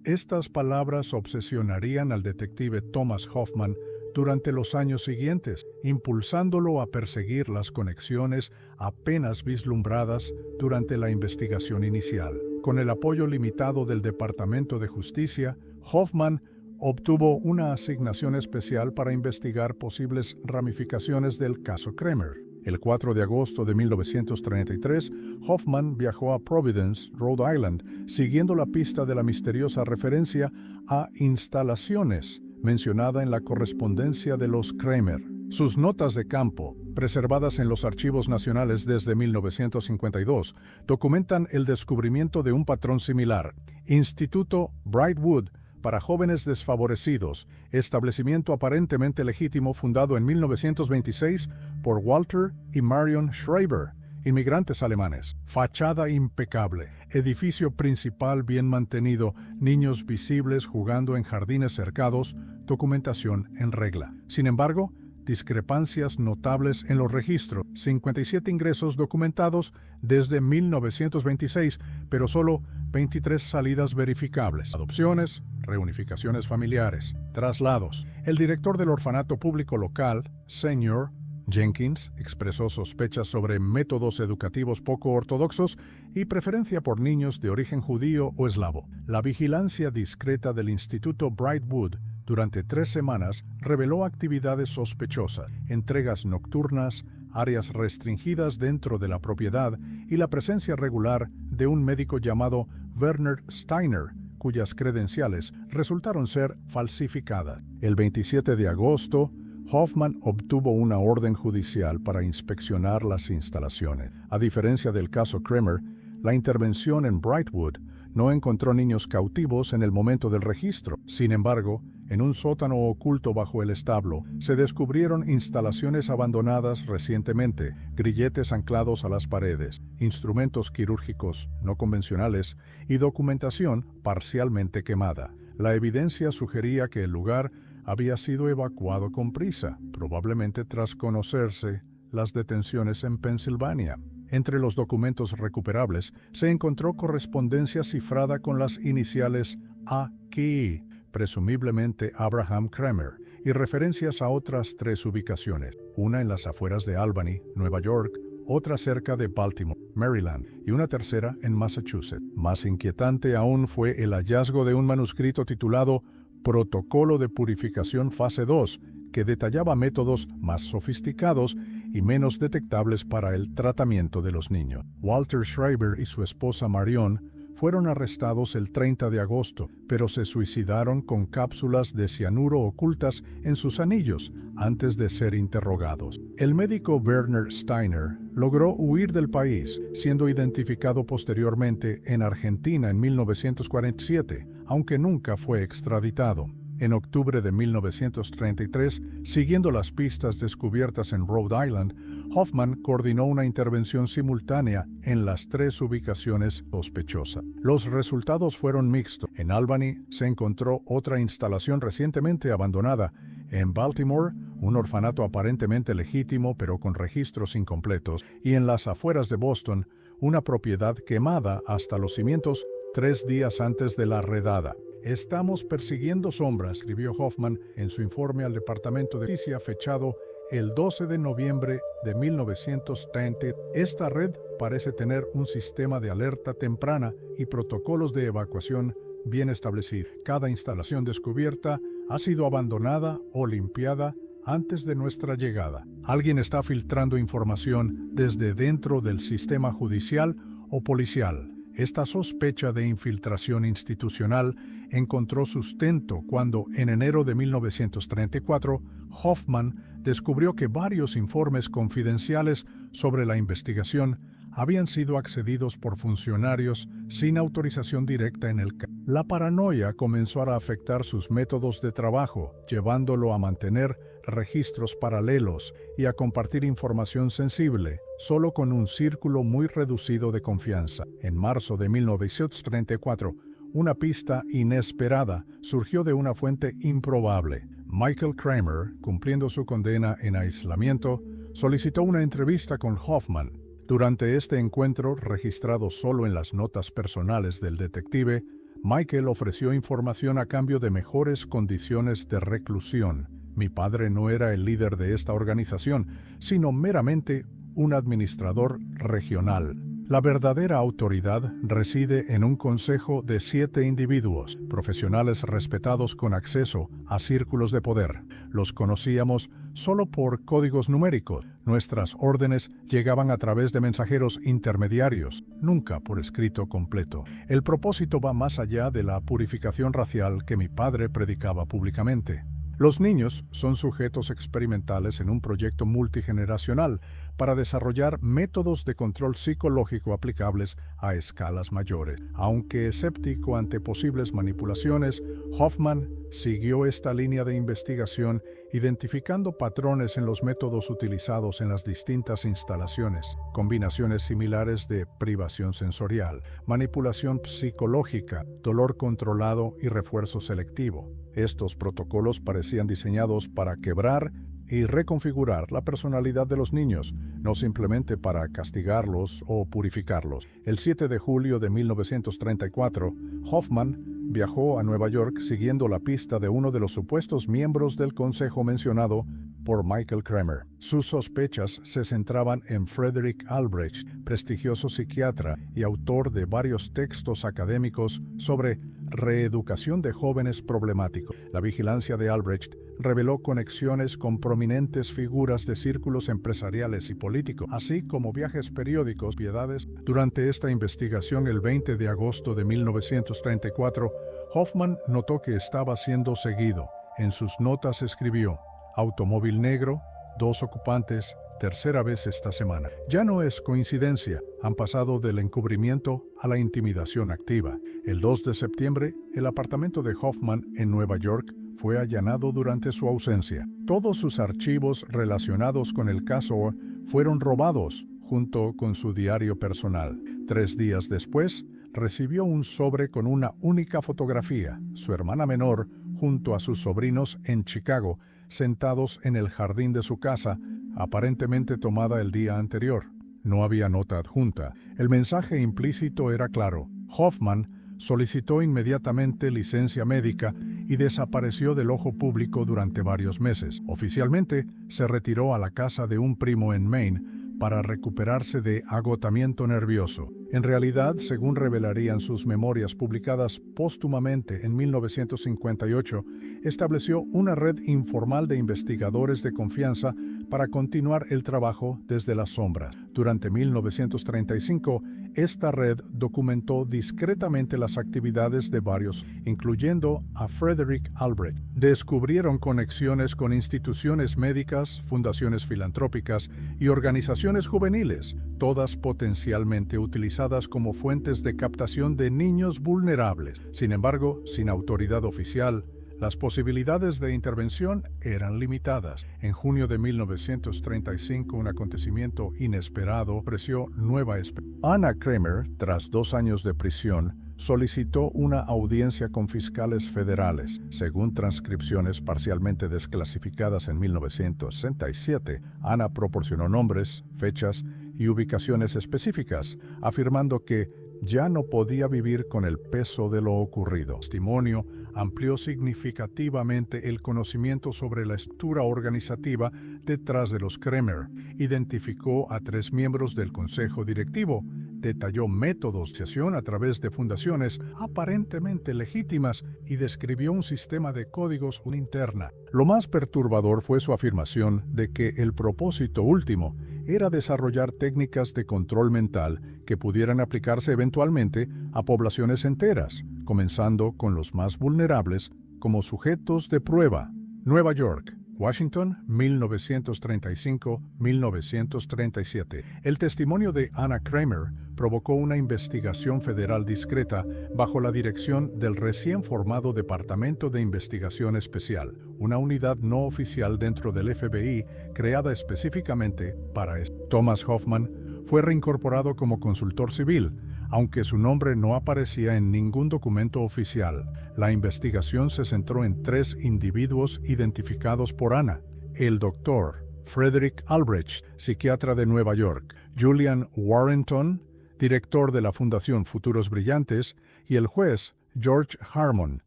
Estas palabras obsesionarían al detective Thomas Hoffman durante los años siguientes, impulsándolo a perseguir las conexiones apenas vislumbradas durante la investigación inicial. Con el apoyo limitado del Departamento de Justicia, Hoffman obtuvo una asignación especial para investigar posibles ramificaciones del caso Kremer. El 4 de agosto de 1933, Hoffman viajó a Providence, Rhode Island, siguiendo la pista de la misteriosa referencia a instalaciones mencionada en la correspondencia de los Kremer. Sus notas de campo, preservadas en los archivos nacionales desde 1952, documentan el descubrimiento de un patrón similar. Instituto Brightwood para jóvenes desfavorecidos, establecimiento aparentemente legítimo fundado en 1926 por Walter y Marion Schreiber, inmigrantes alemanes. Fachada impecable, edificio principal bien mantenido, niños visibles jugando en jardines cercados, documentación en regla. Sin embargo, discrepancias notables en los registros. 57 ingresos documentados desde 1926, pero solo 23 salidas verificables. Adopciones, reunificaciones familiares, traslados. El director del orfanato público local, Sr. Jenkins, expresó sospechas sobre métodos educativos poco ortodoxos y preferencia por niños de origen judío o eslavo. La vigilancia discreta del Instituto Brightwood durante 3 semanas reveló actividades sospechosas, entregas nocturnas, áreas restringidas dentro de la propiedad y la presencia regular de un médico llamado Werner Steiner, cuyas credenciales resultaron ser falsificadas. El 27 de agosto, Hoffman obtuvo una orden judicial para inspeccionar las instalaciones. A diferencia del caso Kremer, la intervención en Brightwood no encontró niños cautivos en el momento del registro. Sin embargo, en un sótano oculto bajo el establo, se descubrieron instalaciones abandonadas recientemente, grilletes anclados a las paredes, instrumentos quirúrgicos no convencionales y documentación parcialmente quemada. La evidencia sugería que el lugar había sido evacuado con prisa, probablemente tras conocerse las detenciones en Pensilvania. Entre los documentos recuperables se encontró correspondencia cifrada con las iniciales A.K., presumiblemente Abraham Kremer, y referencias a otras 3 ubicaciones, una en las afueras de Albany, Nueva York, otra cerca de Baltimore, Maryland, y una tercera en Massachusetts. Más inquietante aún fue el hallazgo de un manuscrito titulado Protocolo de Purificación Fase 2, que detallaba métodos más sofisticados y menos detectables para el tratamiento de los niños. Walter Schreiber y su esposa Marion fueron arrestados el 30 de agosto, pero se suicidaron con cápsulas de cianuro ocultas en sus anillos antes de ser interrogados. El médico Werner Steiner logró huir del país, siendo identificado posteriormente en Argentina en 1947, aunque nunca fue extraditado. En octubre de 1933, siguiendo las pistas descubiertas en Rhode Island, Hoffman coordinó una intervención simultánea en las 3 ubicaciones sospechosas. Los resultados fueron mixtos. En Albany se encontró otra instalación recientemente abandonada. En Baltimore, un orfanato aparentemente legítimo pero con registros incompletos. Y en las afueras de Boston, una propiedad quemada hasta los cimientos 3 días antes de la redada. Estamos persiguiendo sombras, escribió Hoffman en su informe al Departamento de Justicia fechado el 12 de noviembre de 1930. Esta red parece tener un sistema de alerta temprana y protocolos de evacuación bien establecidos. Cada instalación descubierta ha sido abandonada o limpiada antes de nuestra llegada. Alguien está filtrando información desde dentro del sistema judicial o policial. Esta sospecha de infiltración institucional encontró sustento cuando, en enero de 1934, Hoffman descubrió que varios informes confidenciales sobre la investigación habían sido accedidos por funcionarios sin autorización directa en el caso. La paranoia comenzó a afectar sus métodos de trabajo, llevándolo a mantener registros paralelos y a compartir información sensible, solo con un círculo muy reducido de confianza. En marzo de 1934, una pista inesperada surgió de una fuente improbable. Michael Kramer, cumpliendo su condena en aislamiento, solicitó una entrevista con Hoffman. Durante este encuentro, registrado solo en las notas personales del detective, Michael ofreció información a cambio de mejores condiciones de reclusión. Mi padre no era el líder de esta organización, sino meramente un administrador regional. La verdadera autoridad reside en un consejo de 7 individuos, profesionales respetados con acceso a círculos de poder. Los conocíamos solo por códigos numéricos. Nuestras órdenes llegaban a través de mensajeros intermediarios, nunca por escrito completo. El propósito va más allá de la purificación racial que mi padre predicaba públicamente. Los niños son sujetos experimentales en un proyecto multigeneracional para desarrollar métodos de control psicológico aplicables a escalas mayores. Aunque escéptico ante posibles manipulaciones, Hoffman siguió esta línea de investigación, identificando patrones en los métodos utilizados en las distintas instalaciones, combinaciones similares de privación sensorial, manipulación psicológica, dolor controlado y refuerzo selectivo. Estos protocolos parecían diseñados para quebrar y reconfigurar la personalidad de los niños, no simplemente para castigarlos o purificarlos. El 7 de julio de 1934, Hoffman viajó a Nueva York siguiendo la pista de uno de los supuestos miembros del consejo mencionado por Michael Kramer. Sus sospechas se centraban en Frederick Albrecht, prestigioso psiquiatra y autor de varios textos académicos sobre reeducación de jóvenes problemáticos. La vigilancia de Albrecht reveló conexiones con prominentes figuras de círculos empresariales y políticos, así como viajes periódicos, piedades. Durante esta investigación, el 20 de agosto de 1934, Hoffman notó que estaba siendo seguido. En sus notas escribió: automóvil negro, 2 ocupantes, tercera vez esta semana. Ya no es coincidencia, han pasado del encubrimiento a la intimidación activa. El 2 de septiembre, el apartamento de Hoffman en Nueva York fue allanado durante su ausencia. Todos sus archivos relacionados con el caso fueron robados, junto con su diario personal. 3 días después, recibió un sobre con una única fotografía, su hermana menor, junto a sus sobrinos en Chicago, sentados en el jardín de su casa, aparentemente tomada el día anterior. No había nota adjunta. El mensaje implícito era claro. Hoffman solicitó inmediatamente licencia médica y desapareció del ojo público durante varios meses. Oficialmente, se retiró a la casa de un primo en Maine para recuperarse de agotamiento nervioso. En realidad, según revelarían sus memorias publicadas póstumamente en 1958, estableció una red informal de investigadores de confianza para continuar el trabajo desde las sombras. Durante 1935, esta red documentó discretamente las actividades de varios, incluyendo a Frederick Albrecht. Descubrieron conexiones con instituciones médicas, fundaciones filantrópicas y organizaciones juveniles, todas potencialmente utilizadas como fuentes de captación de niños vulnerables. Sin embargo, sin autoridad oficial, las posibilidades de intervención eran limitadas. En junio de 1935, un acontecimiento inesperado ofreció nueva esperanza. Anna Kramer, tras 2 años de prisión, solicitó una audiencia con fiscales federales. Según transcripciones parcialmente desclasificadas en 1967, Anna proporcionó nombres, fechas y ubicaciones específicas, afirmando que ya no podía vivir con el peso de lo ocurrido. El testimonio amplió significativamente el conocimiento sobre la estructura organizativa detrás de los Kremer, identificó a 3 miembros del consejo directivo, detalló métodos de asociación a través de fundaciones aparentemente legítimas y describió un sistema de códigos interna. Lo más perturbador fue su afirmación de que el propósito último era desarrollar técnicas de control mental que pudieran aplicarse eventualmente a poblaciones enteras, comenzando con los más vulnerables como sujetos de prueba. Nueva York, Washington, 1935-1937. El testimonio de Anna Kremer provocó una investigación federal discreta bajo la dirección del recién formado Departamento de Investigación Especial, una unidad no oficial dentro del FBI creada específicamente para esto. Thomas Hoffman fue reincorporado como consultor civil, aunque su nombre no aparecía en ningún documento oficial. La investigación se centró en 3 individuos identificados por Anna: el doctor Frederick Albrecht, psiquiatra de Nueva York; Julian Warrenton, director de la Fundación Futuros Brillantes; y el juez George Harmon,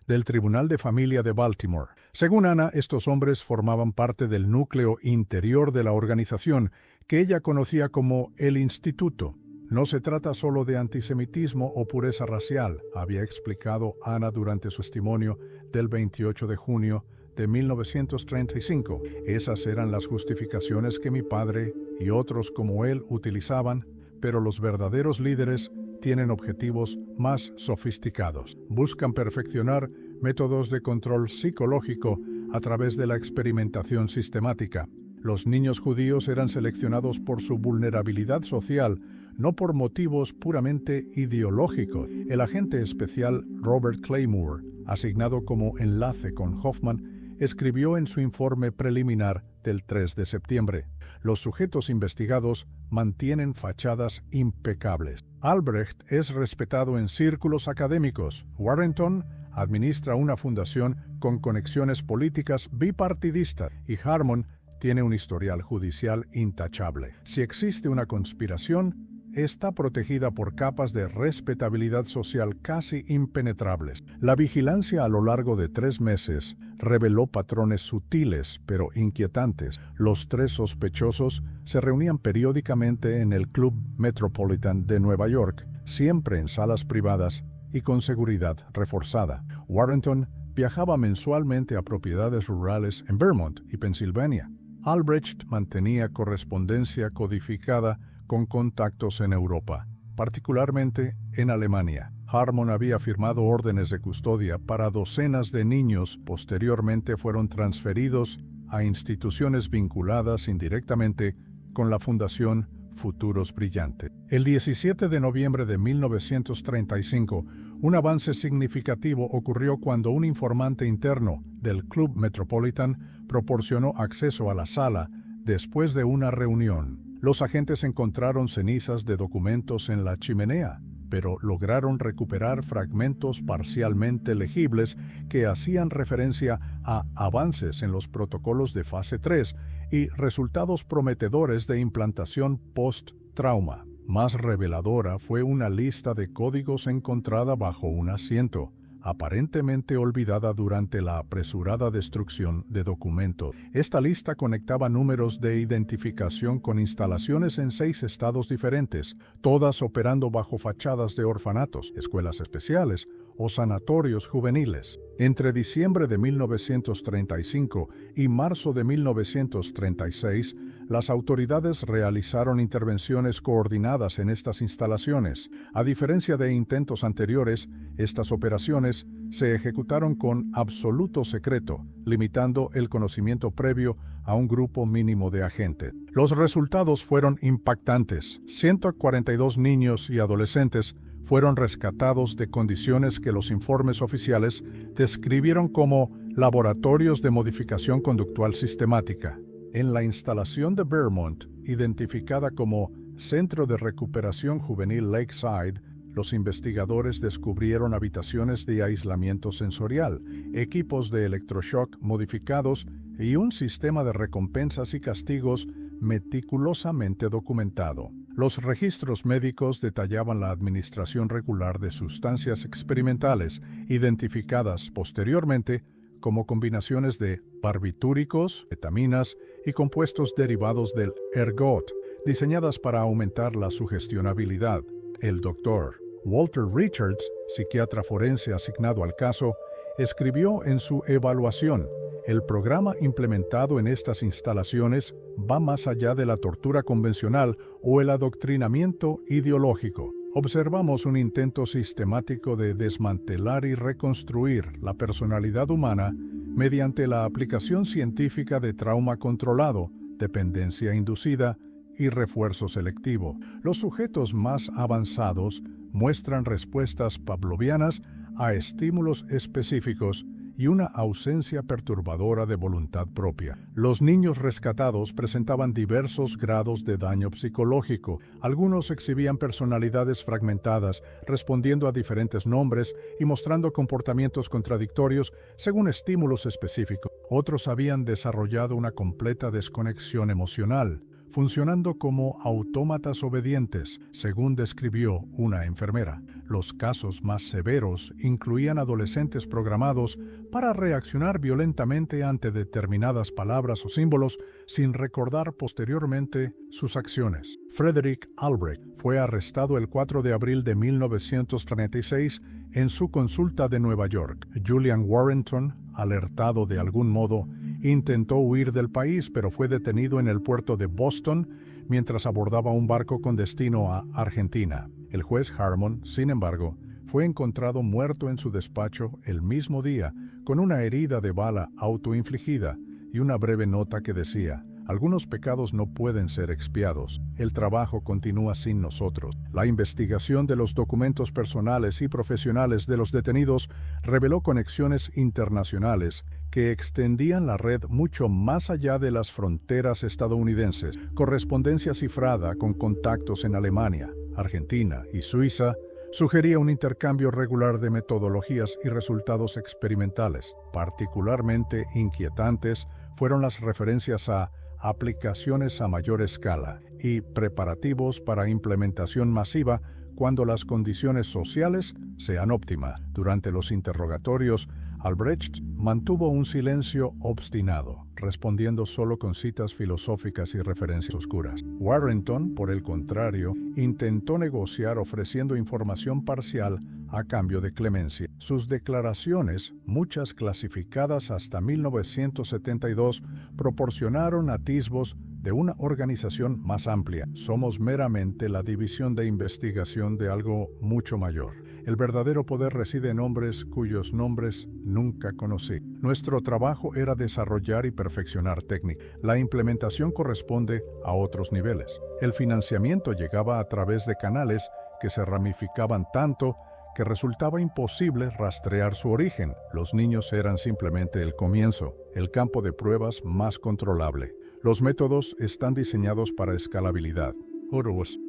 del Tribunal de Familia de Baltimore. Según Anna, estos hombres formaban parte del núcleo interior de la organización, que ella conocía como el Instituto. No se trata solo de antisemitismo o pureza racial, había explicado Anna durante su testimonio del 28 de junio de 1935. Esas eran las justificaciones que mi padre y otros como él utilizaban, pero los verdaderos líderes tienen objetivos más sofisticados. Buscan perfeccionar métodos de control psicológico a través de la experimentación sistemática. Los niños judíos eran seleccionados por su vulnerabilidad social, no por motivos puramente ideológicos. El agente especial Robert Claymore, asignado como enlace con Hoffman, escribió en su informe preliminar del 3 de septiembre: los sujetos investigados mantienen fachadas impecables. Albrecht es respetado en círculos académicos. Warrenton administra una fundación con conexiones políticas bipartidistas y Harmon tiene un historial judicial intachable. Si existe una conspiración, está protegida por capas de respetabilidad social casi impenetrables. La vigilancia a lo largo de 3 meses reveló patrones sutiles pero inquietantes. Los 3 sospechosos se reunían periódicamente en el Club Metropolitan de Nueva York, siempre en salas privadas y con seguridad reforzada. Warrenton viajaba mensualmente a propiedades rurales en Vermont y Pensilvania. Albrecht mantenía correspondencia codificada con contactos en Europa, particularmente en Alemania. Harmon había firmado órdenes de custodia para docenas de niños. Posteriormente fueron transferidos a instituciones vinculadas indirectamente con la Fundación Futuros Brillantes. El 17 de noviembre de 1935, un avance significativo ocurrió cuando un informante interno del Club Metropolitan proporcionó acceso a la sala después de una reunión. Los agentes encontraron cenizas de documentos en la chimenea, pero lograron recuperar fragmentos parcialmente legibles que hacían referencia a avances en los protocolos de fase 3 y resultados prometedores de implantación post-trauma. Más reveladora fue una lista de códigos encontrada bajo un asiento, aparentemente olvidada durante la apresurada destrucción de documentos. Esta lista conectaba números de identificación con instalaciones en 6 estados diferentes, todas operando bajo fachadas de orfanatos, escuelas especiales o sanatorios juveniles. Entre diciembre de 1935 y marzo de 1936, las autoridades realizaron intervenciones coordinadas en estas instalaciones. A diferencia de intentos anteriores, estas operaciones se ejecutaron con absoluto secreto, limitando el conocimiento previo a un grupo mínimo de agentes. Los resultados fueron impactantes. 142 niños y adolescentes fueron rescatados de condiciones que los informes oficiales describieron como laboratorios de modificación conductual sistemática. En la instalación de Vermont, identificada como Centro de Recuperación Juvenil Lakeside, los investigadores descubrieron habitaciones de aislamiento sensorial, equipos de electroshock modificados y un sistema de recompensas y castigos meticulosamente documentado. Los registros médicos detallaban la administración regular de sustancias experimentales identificadas posteriormente como combinaciones de barbitúricos, vitaminas y compuestos derivados del ergot, diseñadas para aumentar la sugestionabilidad. El doctor Walter Richards, psiquiatra forense asignado al caso, escribió en su evaluación: el programa implementado en estas instalaciones va más allá de la tortura convencional o el adoctrinamiento ideológico. Observamos un intento sistemático de desmantelar y reconstruir la personalidad humana mediante la aplicación científica de trauma controlado, dependencia inducida y refuerzo selectivo. Los sujetos más avanzados muestran respuestas pavlovianas a estímulos específicos y una ausencia perturbadora de voluntad propia. Los niños rescatados presentaban diversos grados de daño psicológico. Algunos exhibían personalidades fragmentadas, respondiendo a diferentes nombres y mostrando comportamientos contradictorios según estímulos específicos. Otros habían desarrollado una completa desconexión emocional, funcionando como autómatas obedientes, según describió una enfermera. Los casos más severos incluían adolescentes programados para reaccionar violentamente ante determinadas palabras o símbolos sin recordar posteriormente sus acciones. Frederick Albrecht fue arrestado el 4 de abril de 1936 en su consulta de Nueva York. Julian Warrenton, alertado de algún modo, intentó huir del país, pero fue detenido en el puerto de Boston mientras abordaba un barco con destino a Argentina. El juez Harmon, sin embargo, fue encontrado muerto en su despacho el mismo día, con una herida de bala autoinfligida y una breve nota que decía: algunos pecados no pueden ser expiados. El trabajo continúa sin nosotros. La investigación de los documentos personales y profesionales de los detenidos reveló conexiones internacionales que extendían la red mucho más allá de las fronteras estadounidenses. Correspondencia cifrada con contactos en Alemania, Argentina y Suiza sugería un intercambio regular de metodologías y resultados experimentales. Particularmente inquietantes fueron las referencias a aplicaciones a mayor escala y preparativos para implementación masiva cuando las condiciones sociales sean óptimas. Durante los interrogatorios, Albrecht mantuvo un silencio obstinado, respondiendo solo con citas filosóficas y referencias oscuras. Warrenton, por el contrario, intentó negociar ofreciendo información parcial a cambio de clemencia. Sus declaraciones, muchas clasificadas hasta 1972, proporcionaron atisbos de una organización más amplia. Somos meramente la división de investigación de algo mucho mayor. El verdadero poder reside en hombres cuyos nombres nunca conocí. Nuestro trabajo era desarrollar y perfeccionar técnica. La implementación corresponde a otros niveles. El financiamiento llegaba a través de canales que se ramificaban tanto que resultaba imposible rastrear su origen. Los niños eran simplemente el comienzo, el campo de pruebas más controlable. Los métodos están diseñados para escalabilidad.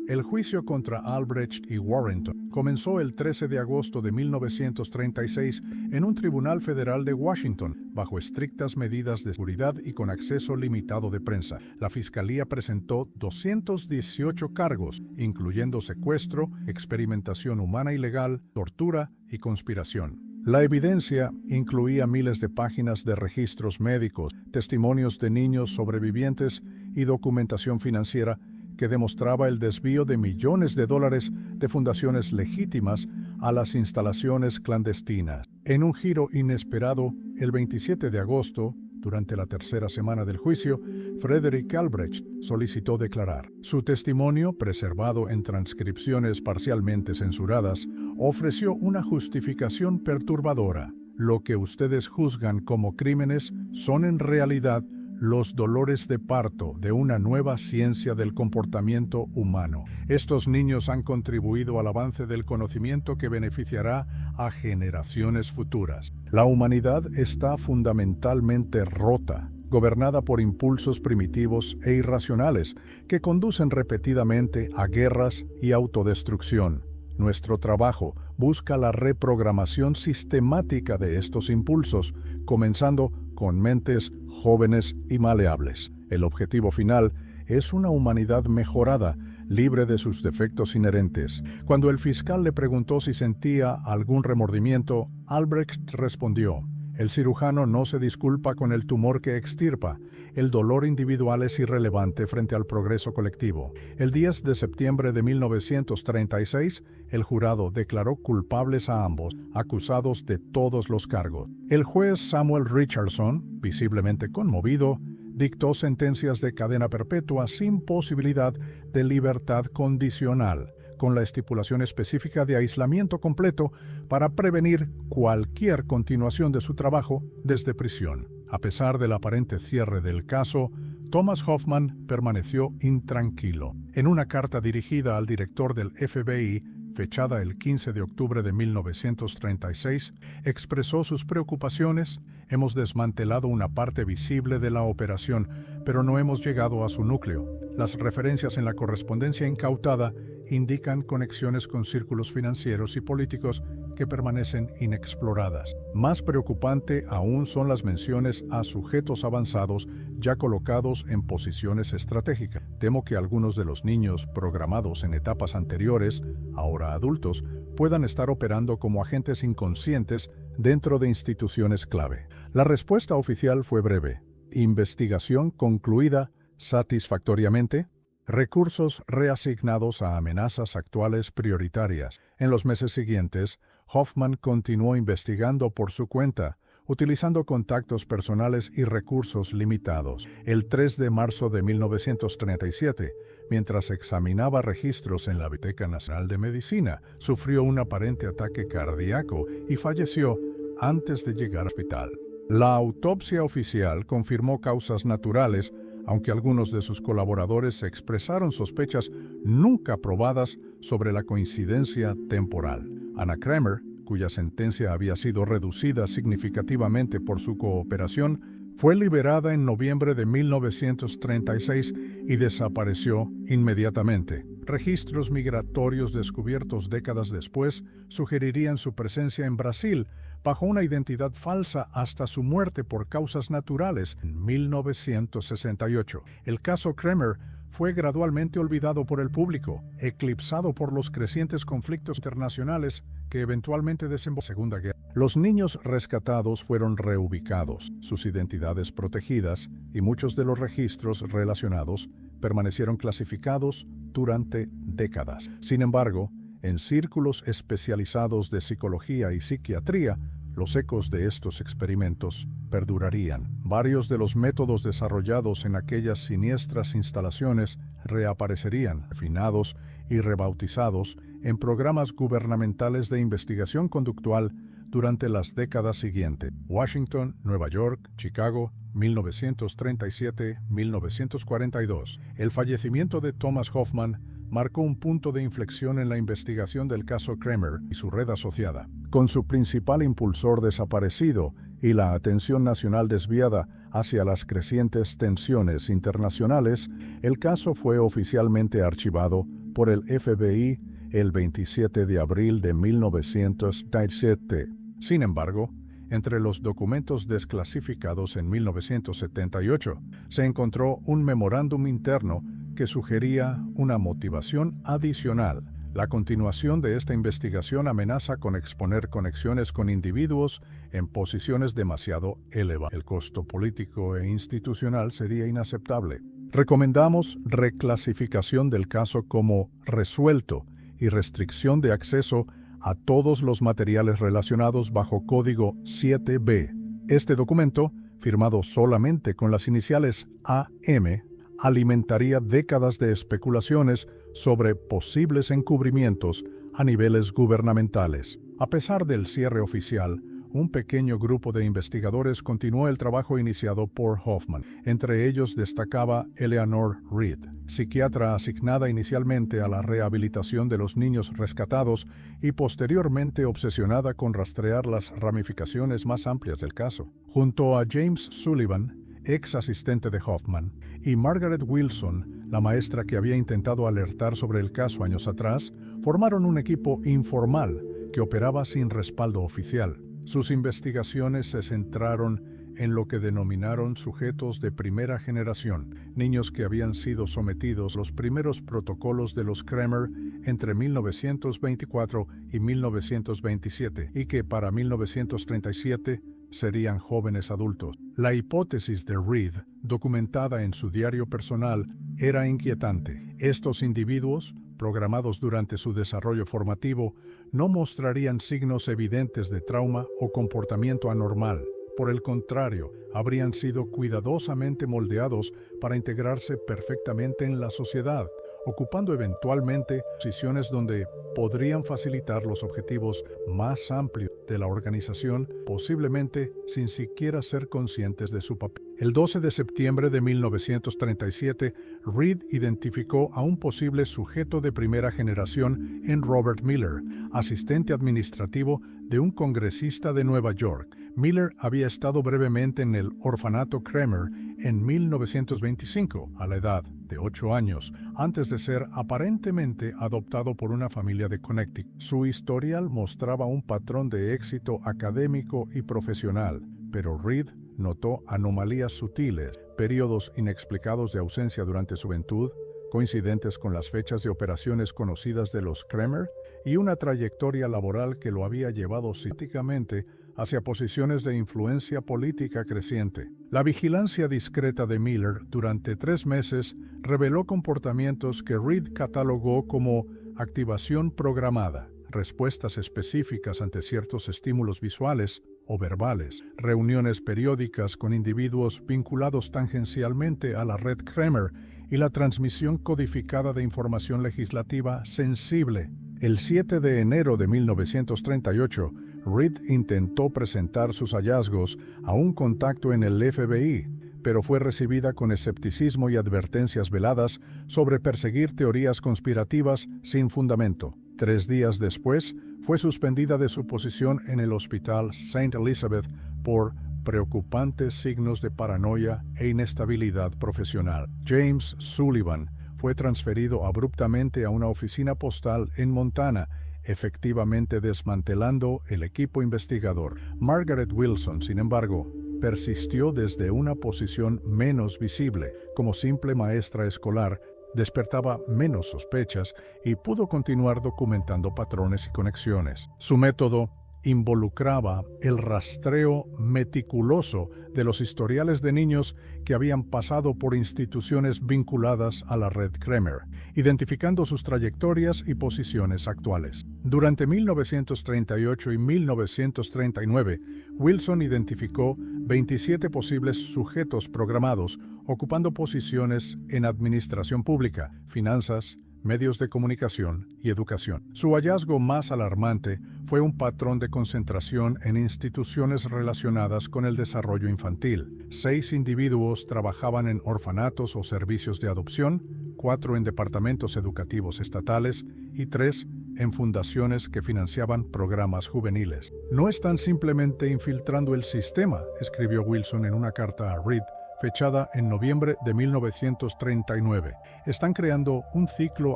El juicio contra Albrecht y Warrenton comenzó el 13 de agosto de 1936 en un tribunal federal de Washington, bajo estrictas medidas de seguridad y con acceso limitado de prensa. La fiscalía presentó 218 cargos, incluyendo secuestro, experimentación humana ilegal, tortura y conspiración. La evidencia incluía miles de páginas de registros médicos, testimonios de niños sobrevivientes y documentación financiera que demostraba el desvío de millones de dólares de fundaciones legítimas a las instalaciones clandestinas. En un giro inesperado, el 27 de agosto, durante la tercera semana del juicio, Frederick Albrecht solicitó declarar. Su testimonio, preservado en transcripciones parcialmente censuradas, ofreció una justificación perturbadora. Lo que ustedes juzgan como crímenes son en realidad los dolores de parto de una nueva ciencia del comportamiento humano. Estos niños han contribuido al avance del conocimiento que beneficiará a generaciones futuras. La humanidad está fundamentalmente rota, gobernada por impulsos primitivos e irracionales que conducen repetidamente a guerras y autodestrucción. Nuestro trabajo busca la reprogramación sistemática de estos impulsos, comenzando con mentes jóvenes y maleables. El objetivo final es una humanidad mejorada, libre de sus defectos inherentes. Cuando el fiscal le preguntó si sentía algún remordimiento, Albrecht respondió: el cirujano no se disculpa con el tumor que extirpa. El dolor individual es irrelevante frente al progreso colectivo. El 10 de septiembre de 1936, el jurado declaró culpables a ambos, acusados de todos los cargos. El juez Samuel Richardson, visiblemente conmovido, dictó sentencias de cadena perpetua sin posibilidad de libertad condicional, con la estipulación específica de aislamiento completo para prevenir cualquier continuación de su trabajo desde prisión. A pesar del aparente cierre del caso, Thomas Hoffman permaneció intranquilo. En una carta dirigida al director del FBI, fechada el 15 de octubre de 1936, expresó sus preocupaciones: hemos desmantelado una parte visible de la operación, pero no hemos llegado a su núcleo. Las referencias en la correspondencia incautada indican conexiones con círculos financieros y políticos que permanecen inexploradas. Más preocupante aún son las menciones a sujetos avanzados ya colocados en posiciones estratégicas. Temo que algunos de los niños programados en etapas anteriores, ahora adultos, puedan estar operando como agentes inconscientes dentro de instituciones clave. La respuesta oficial fue breve: investigación concluida satisfactoriamente. Recursos reasignados a amenazas actuales prioritarias. En los meses siguientes, Hoffman continuó investigando por su cuenta, utilizando contactos personales y recursos limitados. El 3 de marzo de 1937, mientras examinaba registros en la Biblioteca Nacional de Medicina, sufrió un aparente ataque cardíaco y falleció antes de llegar al hospital. La autopsia oficial confirmó causas naturales, aunque algunos de sus colaboradores expresaron sospechas nunca probadas sobre la coincidencia temporal. Anna Kramer, cuya sentencia había sido reducida significativamente por su cooperación, fue liberada en noviembre de 1936 y desapareció inmediatamente. Registros migratorios descubiertos décadas después sugerirían su presencia en Brasil, bajo una identidad falsa hasta su muerte por causas naturales en 1968. El caso Kramer fue gradualmente olvidado por el público, eclipsado por los crecientes conflictos internacionales que eventualmente desembocaron en la Segunda Guerra. Los niños rescatados fueron reubicados, sus identidades protegidas y muchos de los registros relacionados permanecieron clasificados durante décadas. Sin embargo, en círculos especializados de psicología y psiquiatría, los ecos de estos experimentos perdurarían. Varios de los métodos desarrollados en aquellas siniestras instalaciones reaparecerían, refinados y rebautizados, en programas gubernamentales de investigación conductual durante las décadas siguientes. Washington, Nueva York, Chicago, 1937-1942. El fallecimiento de Thomas Hoffman marcó un punto de inflexión en la investigación del caso Kramer y su red asociada. Con su principal impulsor desaparecido y la atención nacional desviada hacia las crecientes tensiones internacionales, el caso fue oficialmente archivado por el FBI el 27 de abril de 1937. Sin embargo, entre los documentos desclasificados en 1978, se encontró un memorándum interno que sugería una motivación adicional. La continuación de esta investigación amenaza con exponer conexiones con individuos en posiciones demasiado elevadas. El costo político e institucional sería inaceptable. Recomendamos reclasificación del caso como resuelto y restricción de acceso a todos los materiales relacionados bajo código 7B. Este documento, firmado solamente con las iniciales AM, alimentaría décadas de especulaciones sobre posibles encubrimientos a niveles gubernamentales. A pesar del cierre oficial, un pequeño grupo de investigadores continuó el trabajo iniciado por Hoffman. Entre ellos destacaba Eleanor Reed, psiquiatra asignada inicialmente a la rehabilitación de los niños rescatados y posteriormente obsesionada con rastrear las ramificaciones más amplias del caso. Junto a James Sullivan, ex asistente de Hoffman, y Margaret Wilson, la maestra que había intentado alertar sobre el caso años atrás, formaron un equipo informal que operaba sin respaldo oficial. Sus investigaciones se centraron en lo que denominaron sujetos de primera generación, niños que habían sido sometidos a los primeros protocolos de los Kremer entre 1924 y 1927 y que para 1937 serían jóvenes adultos. La hipótesis de Reed, documentada en su diario personal, era inquietante. Estos individuos, programados durante su desarrollo formativo, no mostrarían signos evidentes de trauma o comportamiento anormal. Por el contrario, habrían sido cuidadosamente moldeados para integrarse perfectamente en la sociedad, ocupando eventualmente posiciones donde podrían facilitar los objetivos más amplios de la organización, posiblemente sin siquiera ser conscientes de su papel. El 12 de septiembre de 1937, Reed identificó a un posible sujeto de primera generación en Robert Miller, asistente administrativo de un congresista de Nueva York. Miller había estado brevemente en el orfanato Kremer en 1925, a la edad de 8 años, antes de ser aparentemente adoptado por una familia de Connecticut. Su historial mostraba un patrón de éxito académico y profesional, pero Reed notó anomalías sutiles, periodos inexplicados de ausencia durante su juventud, coincidentes con las fechas de operaciones conocidas de los Kremer, y una trayectoria laboral que lo había llevado sistemáticamente hacia posiciones de influencia política creciente. La vigilancia discreta de Miller durante 3 meses reveló comportamientos que Reed catalogó como activación programada, respuestas específicas ante ciertos estímulos visuales o verbales, reuniones periódicas con individuos vinculados tangencialmente a la red Kremer y la transmisión codificada de información legislativa sensible. El 7 de enero de 1938, Reed intentó presentar sus hallazgos a un contacto en el FBI, pero fue recibida con escepticismo y advertencias veladas sobre perseguir teorías conspirativas sin fundamento. 3 días después, fue suspendida de su posición en el Hospital St. Elizabeth por preocupantes signos de paranoia e inestabilidad profesional. James Sullivan fue transferido abruptamente a una oficina postal en Montana, efectivamente desmantelando el equipo investigador. Margaret Wilson, sin embargo, persistió desde una posición menos visible, como simple maestra escolar, despertaba menos sospechas y pudo continuar documentando patrones y conexiones. Su método involucraba el rastreo meticuloso de los historiales de niños que habían pasado por instituciones vinculadas a la red Kremer, identificando sus trayectorias y posiciones actuales. Durante 1938 y 1939, Wilson identificó 27 posibles sujetos programados ocupando posiciones en administración pública, finanzas, medios de comunicación y educación. Su hallazgo más alarmante fue un patrón de concentración en instituciones relacionadas con el desarrollo infantil. 6 individuos trabajaban en orfanatos o servicios de adopción, 4 en departamentos educativos estatales y 3 en fundaciones que financiaban programas juveniles. No están simplemente infiltrando el sistema, escribió Wilson en una carta a Reed, fechada en noviembre de 1939. Están creando un ciclo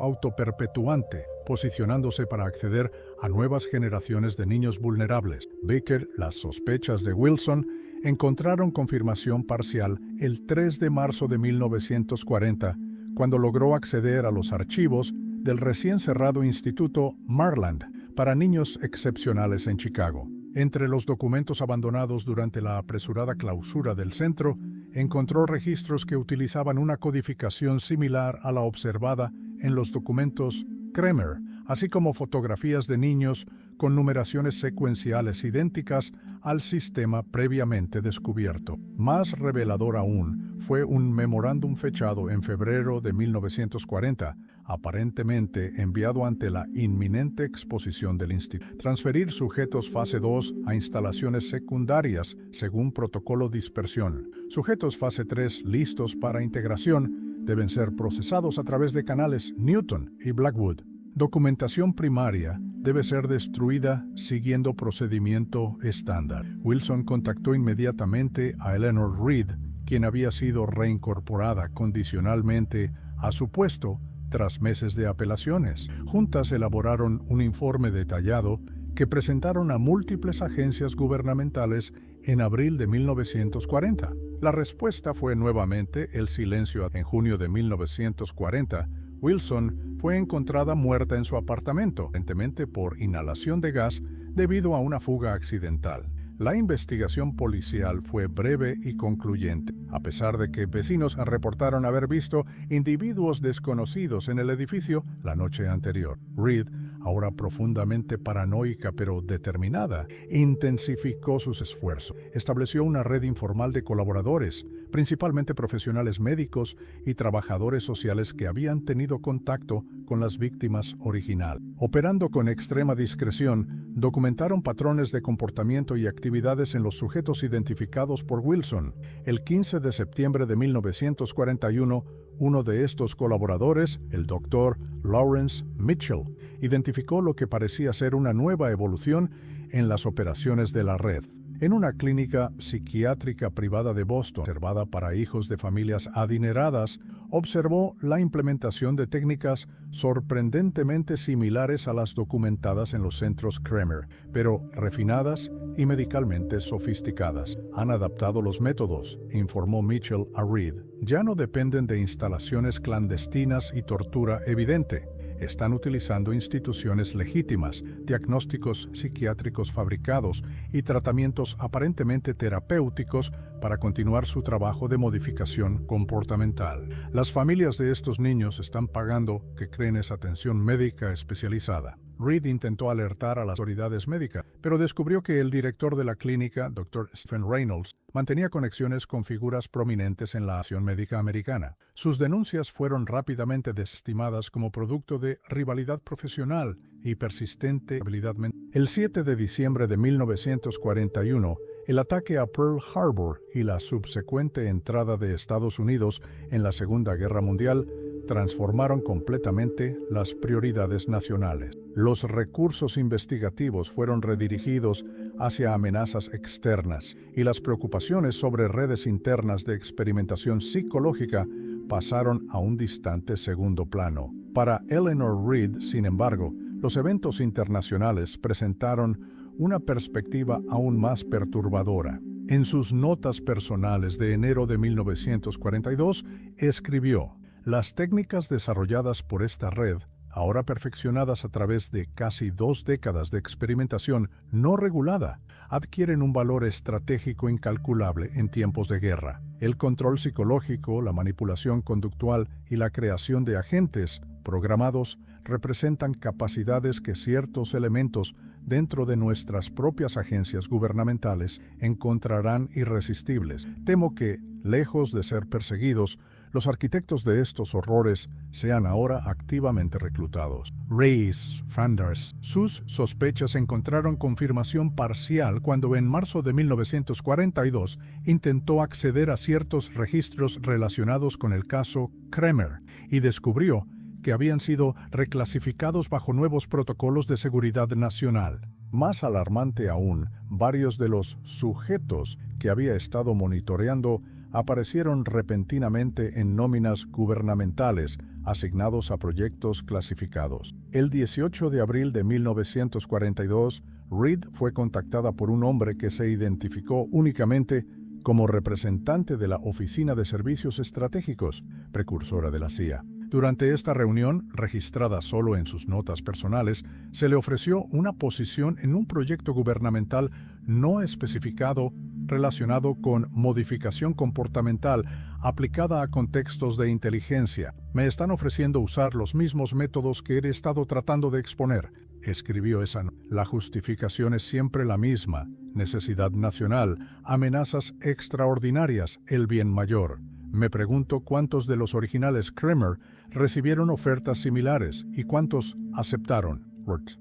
autoperpetuante, posicionándose para acceder a nuevas generaciones de niños vulnerables. Baker, las sospechas de Wilson, encontraron confirmación parcial el 3 de marzo de 1940, cuando logró acceder a los archivos del recién cerrado Instituto Marland para Niños Excepcionales en Chicago. Entre los documentos abandonados durante la apresurada clausura del centro, encontró registros que utilizaban una codificación similar a la observada en los documentos Kremer, así como fotografías de niños con numeraciones secuenciales idénticas al sistema previamente descubierto. Más revelador aún fue un memorándum fechado en febrero de 1940, aparentemente enviado ante la inminente exposición del instituto. Transferir sujetos fase 2 a instalaciones secundarias según protocolo dispersión. Sujetos fase 3 listos para integración deben ser procesados a través de canales Newton y Blackwood. Documentación primaria debe ser destruida siguiendo procedimiento estándar. Wilson contactó inmediatamente a Eleanor Reed, quien había sido reincorporada condicionalmente a su puesto tras meses de apelaciones. Juntas elaboraron un informe detallado que presentaron a múltiples agencias gubernamentales en abril de 1940. La respuesta fue nuevamente el silencio. En junio de 1940, Wilson fue encontrada muerta en su apartamento, aparentemente por inhalación de gas debido a una fuga accidental. La investigación policial fue breve y concluyente. A pesar de que vecinos reportaron haber visto individuos desconocidos en el edificio la noche anterior, Reed, ahora profundamente paranoica pero determinada, intensificó sus esfuerzos. Estableció una red informal de colaboradores, principalmente profesionales médicos y trabajadores sociales que habían tenido contacto con las víctimas originales. Operando con extrema discreción, documentaron patrones de comportamiento y actividades en los sujetos identificados por Wilson. El 15 de septiembre de 1941, uno de estos colaboradores, el Dr. Lawrence Mitchell, identificó lo que parecía ser una nueva evolución en las operaciones de la red. En una clínica psiquiátrica privada de Boston, reservada para hijos de familias adineradas, observó la implementación de técnicas sorprendentemente similares a las documentadas en los centros Kremer, pero refinadas y medicalmente sofisticadas. Han adaptado los métodos, informó Mitchell a Reed. Ya no dependen de instalaciones clandestinas y tortura evidente. Están utilizando instituciones legítimas, diagnósticos psiquiátricos fabricados y tratamientos aparentemente terapéuticos para continuar su trabajo de modificación comportamental. Las familias de estos niños están pagando que creen esa atención médica especializada. Reed intentó alertar a las autoridades médicas, pero descubrió que el director de la clínica, Dr. Stephen Reynolds, mantenía conexiones con figuras prominentes en la acción médica americana. Sus denuncias fueron rápidamente desestimadas como producto de rivalidad profesional y persistente habilidad mental. El 7 de diciembre de 1941, el ataque a Pearl Harbor y la subsecuente entrada de Estados Unidos en la Segunda Guerra Mundial transformaron completamente las prioridades nacionales. Los recursos investigativos fueron redirigidos hacia amenazas externas y las preocupaciones sobre redes internas de experimentación psicológica pasaron a un distante segundo plano. Para Eleanor Reed, sin embargo, los eventos internacionales presentaron una perspectiva aún más perturbadora. En sus notas personales de enero de 1942, escribió: "Las técnicas desarrolladas por esta red, ahora perfeccionadas a través de casi 2 décadas de experimentación no regulada, adquieren un valor estratégico incalculable en tiempos de guerra. El control psicológico, la manipulación conductual y la creación de agentes programados representan capacidades que ciertos elementos dentro de nuestras propias agencias gubernamentales encontrarán irresistibles. Temo que, lejos de ser perseguidos, los arquitectos de estos horrores sean ahora activamente reclutados". Reyes Fanders. Sus sospechas encontraron confirmación parcial cuando en marzo de 1942 intentó acceder a ciertos registros relacionados con el caso Kremer y descubrió que habían sido reclasificados bajo nuevos protocolos de seguridad nacional. Más alarmante aún, varios de los sujetos que había estado monitoreando aparecieron repentinamente en nóminas gubernamentales asignados a proyectos clasificados. El 18 de abril de 1942, Reed fue contactada por un hombre que se identificó únicamente como representante de la Oficina de Servicios Estratégicos, precursora de la CIA. Durante esta reunión, registrada solo en sus notas personales, se le ofreció una posición en un proyecto gubernamental no especificado relacionado con modificación comportamental aplicada a contextos de inteligencia. "Me están ofreciendo usar los mismos métodos que he estado tratando de exponer", escribió esa nota. La justificación es siempre la misma: necesidad nacional, amenazas extraordinarias, el bien mayor. Me pregunto cuántos de los originales Kremer recibieron ofertas similares y cuántos aceptaron.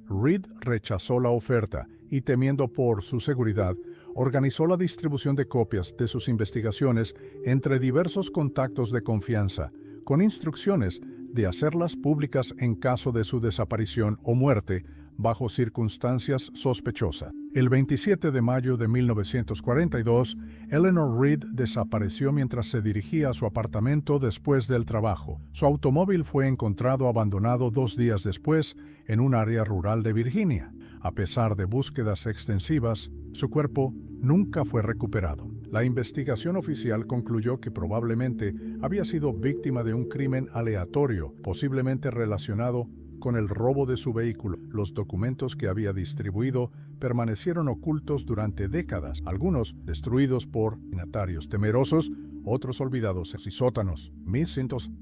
Reed rechazó la oferta y, temiendo por su seguridad, organizó la distribución de copias de sus investigaciones entre diversos contactos de confianza, con instrucciones de hacerlas públicas en caso de su desaparición o muerte bajo circunstancias sospechosas. El 27 de mayo de 1942, Eleanor Reed desapareció mientras se dirigía a su apartamento después del trabajo. Su automóvil fue encontrado abandonado 2 días después en un área rural de Virginia. A pesar de búsquedas extensivas, su cuerpo nunca fue recuperado. La investigación oficial concluyó que probablemente había sido víctima de un crimen aleatorio, posiblemente relacionado con el robo de su vehículo. Los documentos que había distribuido permanecieron ocultos durante décadas, algunos destruidos por signatarios temerosos, otros olvidados en sótanos.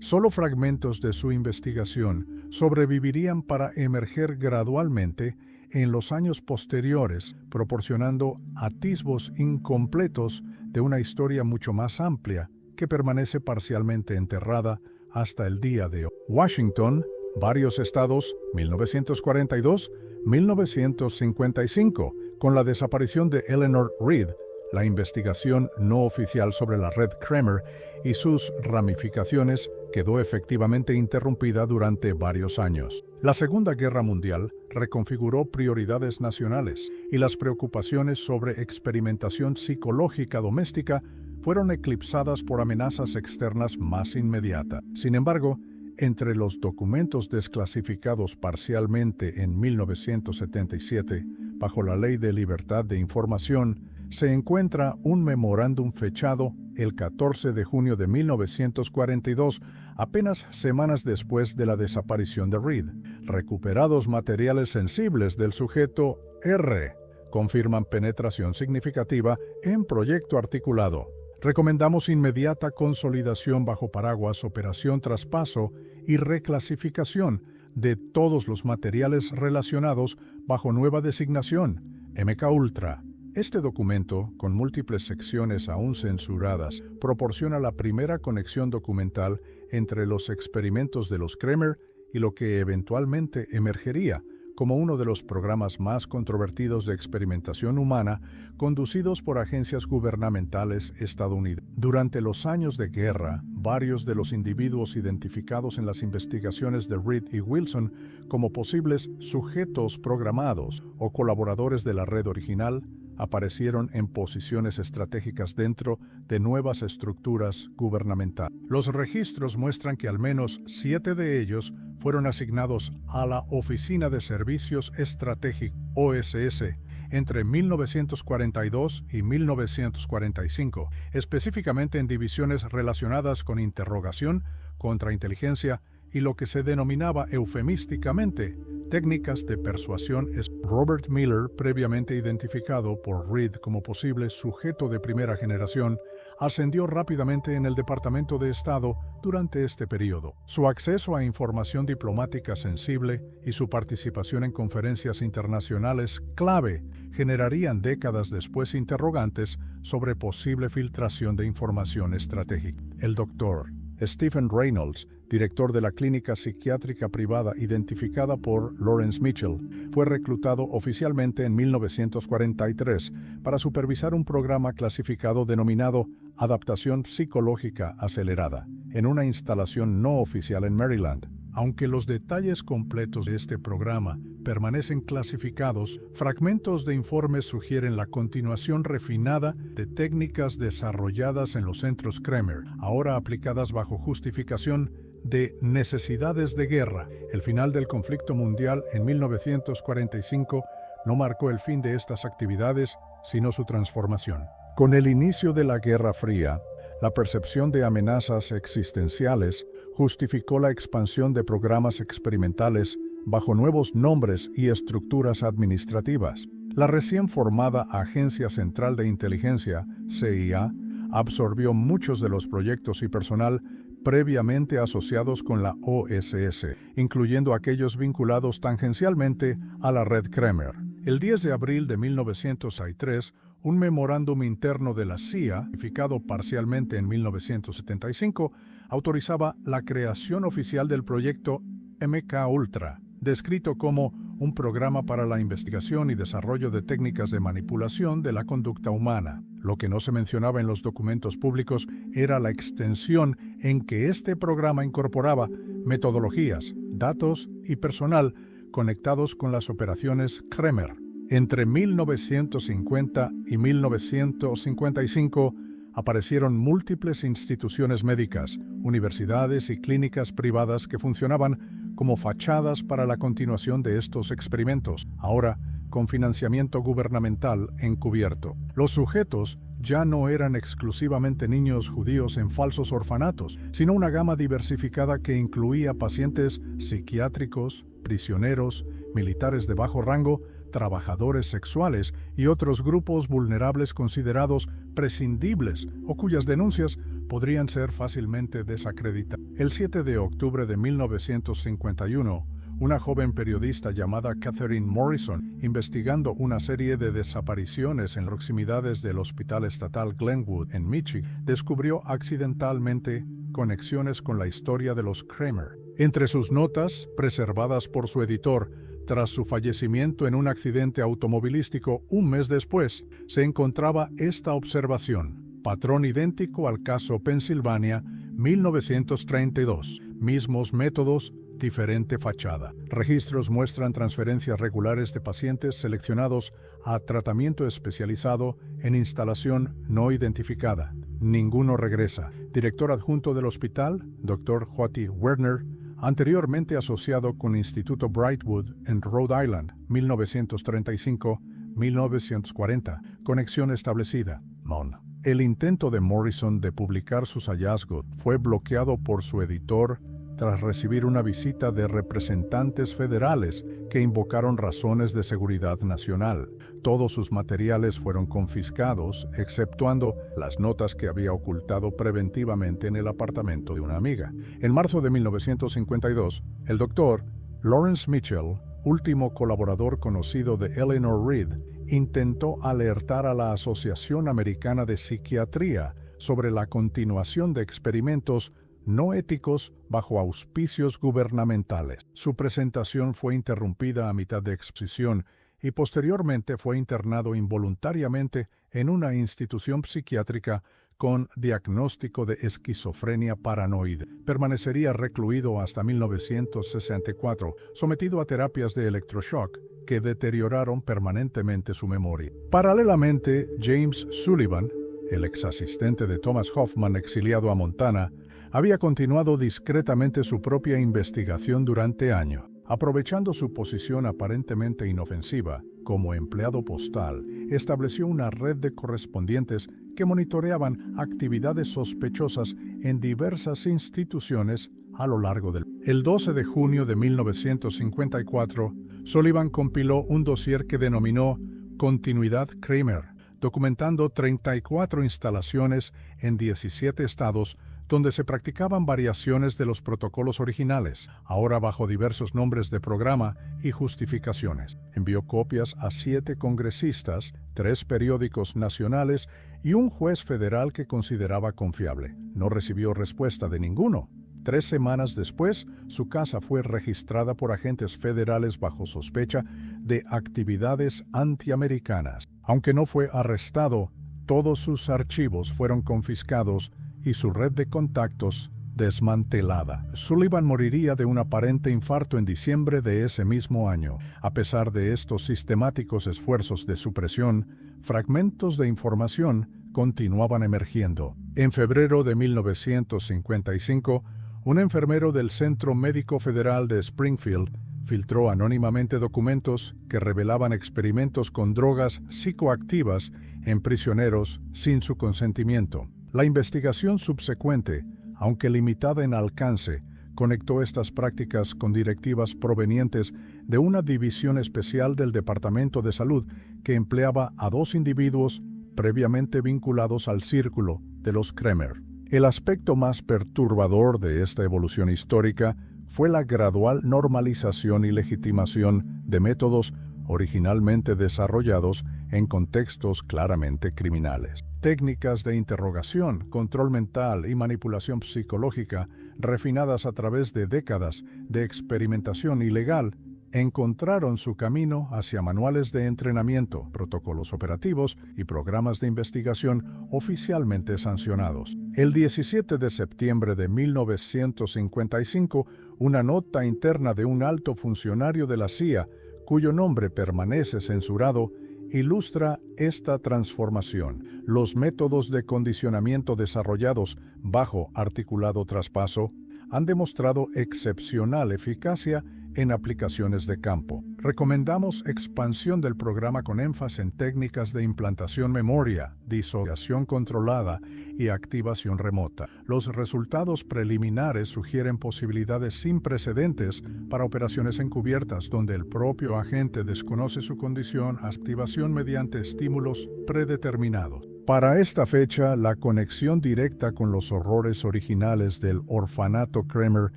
Solo fragmentos de su investigación sobrevivirían para emerger gradualmente en los años posteriores, proporcionando atisbos incompletos de una historia mucho más amplia que permanece parcialmente enterrada hasta el día de hoy. Washington, varios estados, 1942, 1955, con la desaparición de Eleanor Reed, la investigación no oficial sobre la red Kramer y sus ramificaciones quedó efectivamente interrumpida durante varios años. La Segunda Guerra Mundial reconfiguró prioridades nacionales y las preocupaciones sobre experimentación psicológica doméstica fueron eclipsadas por amenazas externas más inmediatas. Sin embargo, entre los documentos desclasificados parcialmente en 1977, bajo la Ley de Libertad de Información, se encuentra un memorándum fechado el 14 de junio de 1942, apenas semanas después de la desaparición de Reed. Recuperados materiales sensibles del sujeto R confirman penetración significativa en proyecto articulado. Recomendamos inmediata consolidación bajo paraguas, operación traspaso y reclasificación de todos los materiales relacionados bajo nueva designación, MKUltra. Este documento, con múltiples secciones aún censuradas, proporciona la primera conexión documental entre los experimentos de los Kramer y lo que eventualmente emergería como uno de los programas más controvertidos de experimentación humana conducidos por agencias gubernamentales estadounidenses. Durante los años de guerra, varios de los individuos identificados en las investigaciones de Reed y Wilson como posibles sujetos programados o colaboradores de la red original aparecieron en posiciones estratégicas dentro de nuevas estructuras gubernamentales. Los registros muestran que al menos 7 de ellos fueron asignados a la Oficina de Servicios Estratégicos, OSS, entre 1942 y 1945, específicamente en divisiones relacionadas con interrogación, contrainteligencia y lo que se denominaba eufemísticamente técnicas de persuasión. Robert Miller, previamente identificado por Reed como posible sujeto de primera generación, ascendió rápidamente en el Departamento de Estado durante este periodo. Su acceso a información diplomática sensible y su participación en conferencias internacionales clave generarían décadas después interrogantes sobre posible filtración de información estratégica. El Dr. Stephen Reynolds, director de la clínica psiquiátrica privada identificada por Lawrence Mitchell, fue reclutado oficialmente en 1943 para supervisar un programa clasificado denominado Adaptación Psicológica Acelerada, en una instalación no oficial en Maryland. Aunque los detalles completos de este programa permanecen clasificados, fragmentos de informes sugieren la continuación refinada de técnicas desarrolladas en los centros Kramer, ahora aplicadas bajo justificación de necesidades de guerra. El final del conflicto mundial en 1945 no marcó el fin de estas actividades, sino su transformación. Con el inicio de la Guerra Fría, la percepción de amenazas existenciales justificó la expansión de programas experimentales bajo nuevos nombres y estructuras administrativas. La recién formada Agencia Central de Inteligencia, CIA, absorbió muchos de los proyectos y personal previamente asociados con la OSS, incluyendo aquellos vinculados tangencialmente a la red Kramer. El 10 de abril de 1963, un memorándum interno de la CIA, ratificado parcialmente en 1975, autorizaba la creación oficial del proyecto MKUltra, descrito como un programa para la investigación y desarrollo de técnicas de manipulación de la conducta humana. Lo que no se mencionaba en los documentos públicos era la extensión en que este programa incorporaba metodologías, datos y personal conectados con las operaciones Kramer. Entre 1950 y 1955 aparecieron múltiples instituciones médicas, universidades y clínicas privadas que funcionaban como fachadas para la continuación de estos experimentos. Ahora, con financiamiento gubernamental encubierto. Los sujetos ya no eran exclusivamente niños judíos en falsos orfanatos, sino una gama diversificada que incluía pacientes psiquiátricos, prisioneros, militares de bajo rango, trabajadores sexuales y otros grupos vulnerables considerados prescindibles o cuyas denuncias podrían ser fácilmente desacreditadas. El 7 de octubre de 1951, una joven periodista llamada Catherine Morrison, investigando una serie de desapariciones en proximidades del Hospital Estatal Glenwood en Michigan, descubrió accidentalmente conexiones con la historia de los Kramer. Entre sus notas, preservadas por su editor, tras su fallecimiento en un accidente automovilístico un mes después, se encontraba esta observación: patrón idéntico al caso Pensilvania, 1932. Mismos métodos, diferente fachada. Registros muestran transferencias regulares de pacientes seleccionados a tratamiento especializado en instalación no identificada. Ninguno regresa. Director adjunto del hospital, Dr. J.T. Werner, anteriormente asociado con Instituto Brightwood en Rhode Island, 1935-1940. Conexión establecida. Mon. El intento de Morrison de publicar sus hallazgos fue bloqueado por su editor tras recibir una visita de representantes federales que invocaron razones de seguridad nacional. Todos sus materiales fueron confiscados, exceptuando las notas que había ocultado preventivamente en el apartamento de una amiga. En marzo de 1952, el doctor Lawrence Mitchell, último colaborador conocido de Eleanor Reed, intentó alertar a la Asociación Americana de Psiquiatría sobre la continuación de experimentos no éticos bajo auspicios gubernamentales. Su presentación fue interrumpida a mitad de exposición y posteriormente fue internado involuntariamente en una institución psiquiátrica con diagnóstico de esquizofrenia paranoide. Permanecería recluido hasta 1964, sometido a terapias de electroshock que deterioraron permanentemente su memoria. Paralelamente, James Sullivan, el exasistente de Thomas Hoffman exiliado a Montana, había continuado discretamente su propia investigación durante años. Aprovechando su posición aparentemente inofensiva como empleado postal, estableció una red de correspondientes que monitoreaban actividades sospechosas en diversas instituciones a lo largo del... El 12 de junio de 1954, Sullivan compiló un dossier que denominó Continuidad Kramer, documentando 34 instalaciones en 17 estados donde se practicaban variaciones de los protocolos originales, ahora bajo diversos nombres de programa y justificaciones. Envió copias a 7 congresistas, 3 periódicos nacionales y un juez federal que consideraba confiable. No recibió respuesta de ninguno. 3 semanas después, su casa fue registrada por agentes federales bajo sospecha de actividades antiamericanas. Aunque no fue arrestado, todos sus archivos fueron confiscados y su red de contactos desmantelada. Sullivan moriría de un aparente infarto en diciembre de ese mismo año. A pesar de estos sistemáticos esfuerzos de supresión, fragmentos de información continuaban emergiendo. En febrero de 1955, un enfermero del Centro Médico Federal de Springfield filtró anónimamente documentos que revelaban experimentos con drogas psicoactivas en prisioneros sin su consentimiento. La investigación subsecuente, aunque limitada en alcance, conectó estas prácticas con directivas provenientes de una división especial del Departamento de Salud que empleaba a 2 individuos previamente vinculados al círculo de los Kramer. El aspecto más perturbador de esta evolución histórica fue la gradual normalización y legitimación de métodos originalmente desarrollados en contextos claramente criminales. Técnicas de interrogación, control mental y manipulación psicológica, refinadas a través de décadas de experimentación ilegal, encontraron su camino hacia manuales de entrenamiento, protocolos operativos y programas de investigación oficialmente sancionados. El 17 de septiembre de 1955, una nota interna de un alto funcionario de la CIA, cuyo nombre permanece censurado, ilustra esta transformación. Los métodos de condicionamiento desarrollados bajo articulado traspaso han demostrado excepcional eficacia en aplicaciones de campo. Recomendamos expansión del programa con énfasis en técnicas de implantación memoria, disociación controlada y activación remota. Los resultados preliminares sugieren posibilidades sin precedentes para operaciones encubiertas donde el propio agente desconoce su condición, activación mediante estímulos predeterminados. Para esta fecha, la conexión directa con los horrores originales del orfanato Kramer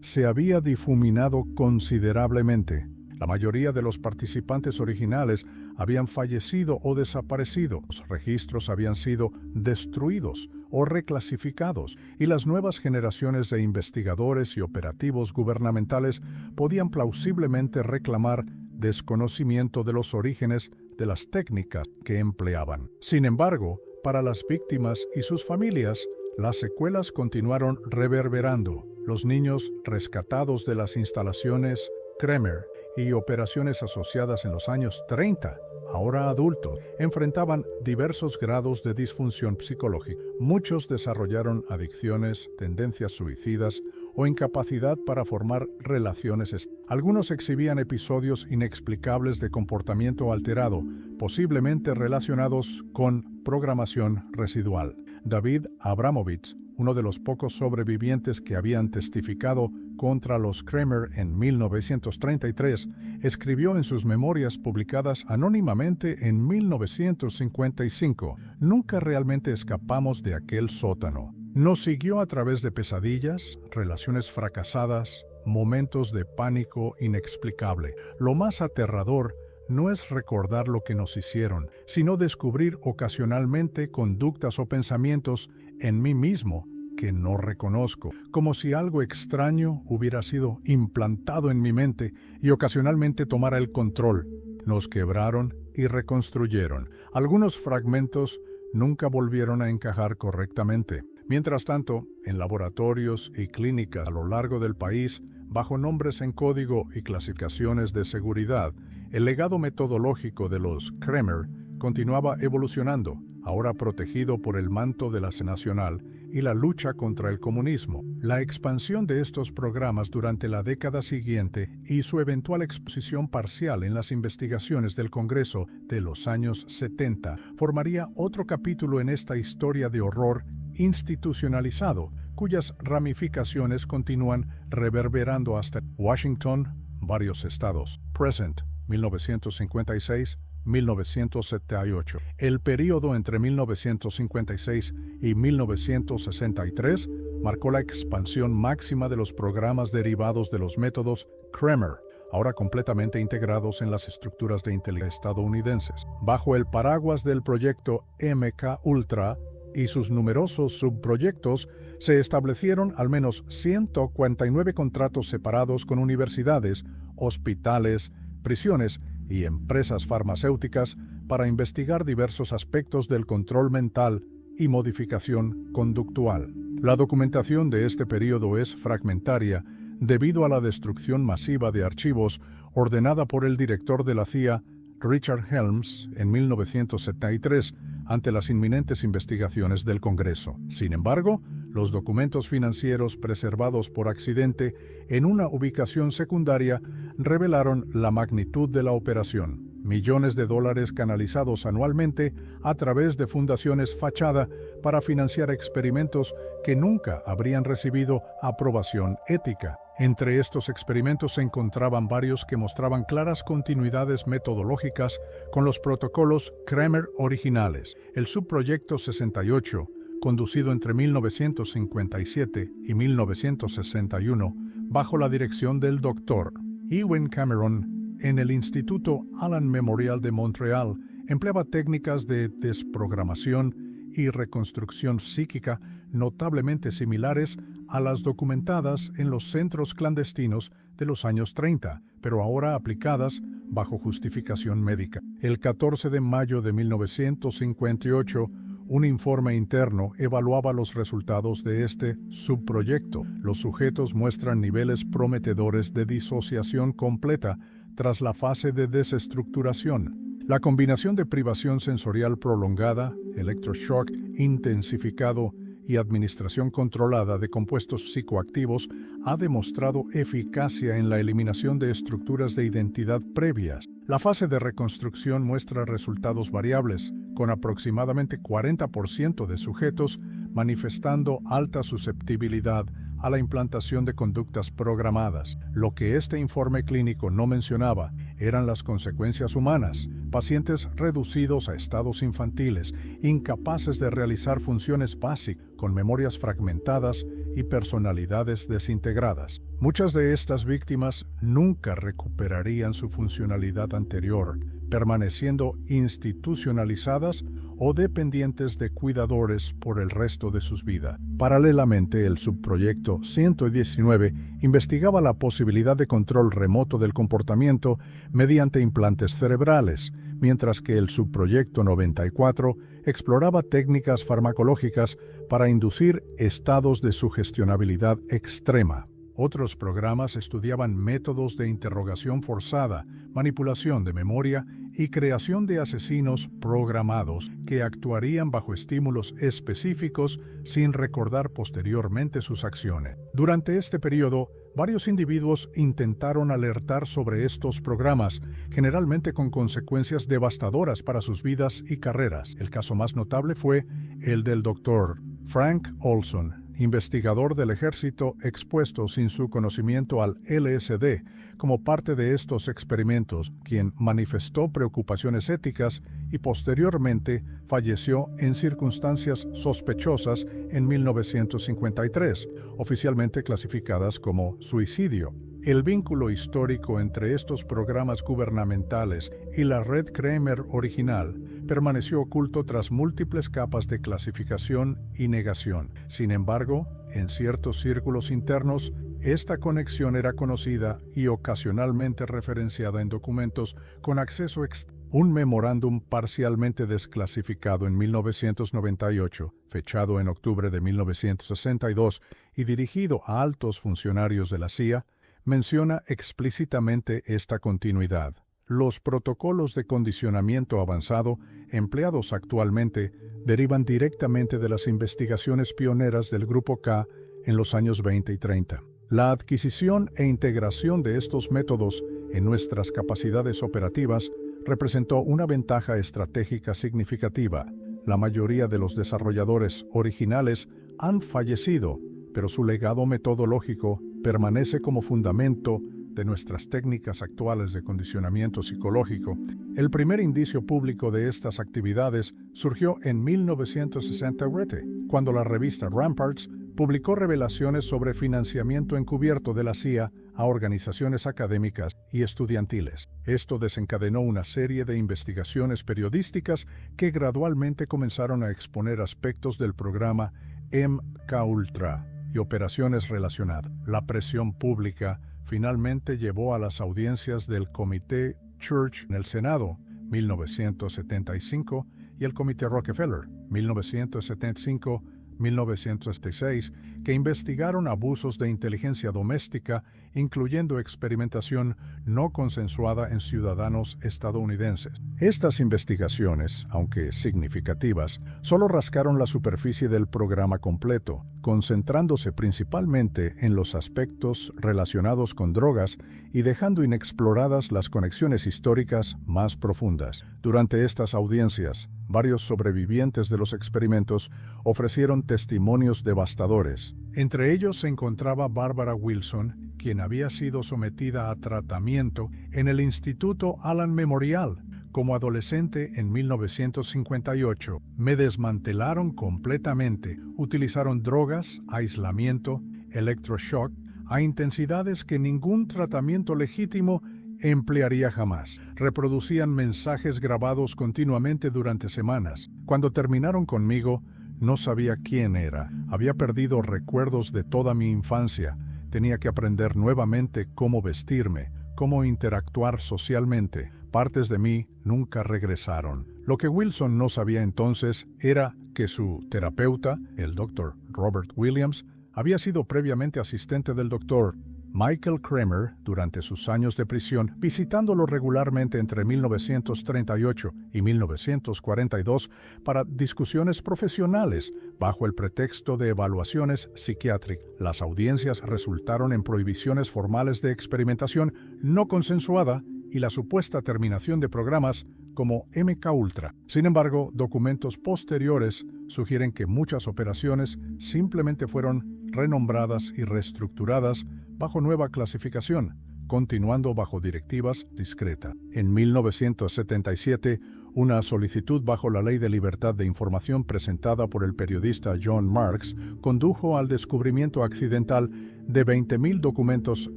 se había difuminado considerablemente. La mayoría de los participantes originales habían fallecido o desaparecido, los registros habían sido destruidos o reclasificados, y las nuevas generaciones de investigadores y operativos gubernamentales podían plausiblemente reclamar desconocimiento de los orígenes de las técnicas que empleaban. Sin embargo, para las víctimas y sus familias, las secuelas continuaron reverberando. Los niños rescatados de las instalaciones Kramer y operaciones asociadas en los años 30, ahora adultos, enfrentaban diversos grados de disfunción psicológica. Muchos desarrollaron adicciones, tendencias suicidas o incapacidad para formar relaciones. Algunos exhibían episodios inexplicables de comportamiento alterado, posiblemente relacionados con programación residual. David Abramovich, uno de los pocos sobrevivientes que habían testificado contra los Kramer en 1933, escribió en sus memorias publicadas anónimamente en 1955: «Nunca realmente escapamos de aquel sótano. Nos siguió a través de pesadillas, relaciones fracasadas, momentos de pánico inexplicable. Lo más aterrador no es recordar lo que nos hicieron, sino descubrir ocasionalmente conductas o pensamientos en mí mismo que no reconozco, como si algo extraño hubiera sido implantado en mi mente y ocasionalmente tomara el control. Nos quebraron y reconstruyeron. Algunos fragmentos nunca volvieron a encajar correctamente. Mientras tanto, en laboratorios y clínicas a lo largo del país, bajo nombres en código y clasificaciones de seguridad, el legado metodológico de los Kramer continuaba evolucionando, ahora protegido por el manto de la Nacional y la lucha contra el comunismo. La expansión de estos programas durante la década siguiente y su eventual exposición parcial en las investigaciones del Congreso de los años 70 formaría otro capítulo en esta historia de horror institucionalizado, cuyas ramificaciones continúan reverberando hasta Washington, varios estados. Present, 1956-1978. El período entre 1956 y 1963 marcó la expansión máxima de los programas derivados de los métodos Kramer, ahora completamente integrados en las estructuras de inteligencia estadounidenses. Bajo el paraguas del proyecto MK-Ultra y sus numerosos subproyectos, se establecieron al menos 149 contratos separados con universidades, hospitales, prisiones y empresas farmacéuticas para investigar diversos aspectos del control mental y modificación conductual. La documentación de este periodo es fragmentaria debido a la destrucción masiva de archivos ordenada por el director de la CIA, Richard Helms, en 1973, ante las inminentes investigaciones del Congreso. Sin embargo, los documentos financieros preservados por accidente en una ubicación secundaria revelaron la magnitud de la operación. Millones de dólares canalizados anualmente a través de fundaciones fachada para financiar experimentos que nunca habrían recibido aprobación ética. Entre estos experimentos se encontraban varios que mostraban claras continuidades metodológicas con los protocolos Kramer originales. El subproyecto 68, conducido entre 1957 y 1961, bajo la dirección del Dr. Ewen Cameron, en el Instituto Allen Memorial de Montreal, empleaba técnicas de desprogramación y reconstrucción psíquica notablemente similares a las documentadas en los centros clandestinos de los años 30, pero ahora aplicadas bajo justificación médica. El 14 de mayo de 1958, un informe interno evaluaba los resultados de este subproyecto. Los sujetos muestran niveles prometedores de disociación completa tras la fase de desestructuración. La combinación de privación sensorial prolongada, electroshock intensificado y administración controlada de compuestos psicoactivos ha demostrado eficacia en la eliminación de estructuras de identidad previas. La fase de reconstrucción muestra resultados variables, con aproximadamente 40% de sujetos manifestando alta susceptibilidad a la implantación de conductas programadas. Lo que este informe clínico no mencionaba eran las consecuencias humanas: pacientes reducidos a estados infantiles, incapaces de realizar funciones básicas, con memorias fragmentadas y personalidades desintegradas. Muchas de estas víctimas nunca recuperarían su funcionalidad anterior, permaneciendo institucionalizadas o dependientes de cuidadores por el resto de sus vidas. Paralelamente, el subproyecto 119 investigaba la posibilidad de control remoto del comportamiento mediante implantes cerebrales, mientras que el subproyecto 94 exploraba técnicas farmacológicas para inducir estados de sugestionabilidad extrema. Otros programas estudiaban métodos de interrogación forzada, manipulación de memoria y creación de asesinos programados que actuarían bajo estímulos específicos sin recordar posteriormente sus acciones. Durante este periodo, varios individuos intentaron alertar sobre estos programas, generalmente con consecuencias devastadoras para sus vidas y carreras. El caso más notable fue el del Dr. Frank Olson, investigador del ejército expuesto sin su conocimiento al LSD como parte de estos experimentos, quien manifestó preocupaciones éticas y posteriormente falleció en circunstancias sospechosas en 1953, oficialmente clasificadas como suicidio. El vínculo histórico entre estos programas gubernamentales y la red Kramer original permaneció oculto tras múltiples capas de clasificación y negación. Sin embargo, en ciertos círculos internos, esta conexión era conocida y ocasionalmente referenciada en documentos con acceso externo. Un memorándum parcialmente desclasificado en 1998, fechado en octubre de 1962 y dirigido a altos funcionarios de la CIA, menciona explícitamente esta continuidad. Los protocolos de condicionamiento avanzado empleados actualmente derivan directamente de las investigaciones pioneras del Grupo K en los años 20 y 30. La adquisición e integración de estos métodos en nuestras capacidades operativas representó una ventaja estratégica significativa. La mayoría de los desarrolladores originales han fallecido, pero su legado metodológico permanece como fundamento de nuestras técnicas actuales de condicionamiento psicológico. El primer indicio público de estas actividades surgió en 1967, cuando la revista Ramparts publicó revelaciones sobre financiamiento encubierto de la CIA a organizaciones académicas y estudiantiles. Esto desencadenó una serie de investigaciones periodísticas que gradualmente comenzaron a exponer aspectos del programa MKUltra y operaciones relacionadas. La presión pública finalmente llevó a las audiencias del Comité Church en el Senado, 1975, y el Comité Rockefeller, 1975-1976, que investigaron abusos de inteligencia doméstica, incluyendo experimentación no consensuada en ciudadanos estadounidenses. Estas investigaciones, aunque significativas, solo rascaron la superficie del programa completo, concentrándose principalmente en los aspectos relacionados con drogas y dejando inexploradas las conexiones históricas más profundas. Durante estas audiencias, varios sobrevivientes de los experimentos ofrecieron testimonios devastadores. Entre ellos se encontraba Barbara Wilson, quien había sido sometida a tratamiento en el Instituto Allen Memorial como adolescente en 1958. Me desmantelaron completamente. Utilizaron drogas, aislamiento, electroshock, a intensidades que ningún tratamiento legítimo emplearía jamás. Reproducían mensajes grabados continuamente durante semanas. Cuando terminaron conmigo, no sabía quién era. Había perdido recuerdos de toda mi infancia. Tenía que aprender nuevamente cómo vestirme, cómo interactuar socialmente. Partes de mí nunca regresaron. Lo que Wilson no sabía entonces era que su terapeuta, el Dr. Robert Williams, había sido previamente asistente del Dr. Michael Kremer, durante sus años de prisión, visitándolo regularmente entre 1938 y 1942 para discusiones profesionales, bajo el pretexto de evaluaciones psiquiátricas. Las audiencias resultaron en prohibiciones formales de experimentación no consensuada y la supuesta terminación de programas como MKUltra. Sin embargo, documentos posteriores sugieren que muchas operaciones simplemente fueron renombradas y reestructuradas bajo nueva clasificación, continuando bajo directivas discretas. En 1977, una solicitud bajo la Ley de Libertad de Información presentada por el periodista John Marks condujo al descubrimiento accidental de 20.000 documentos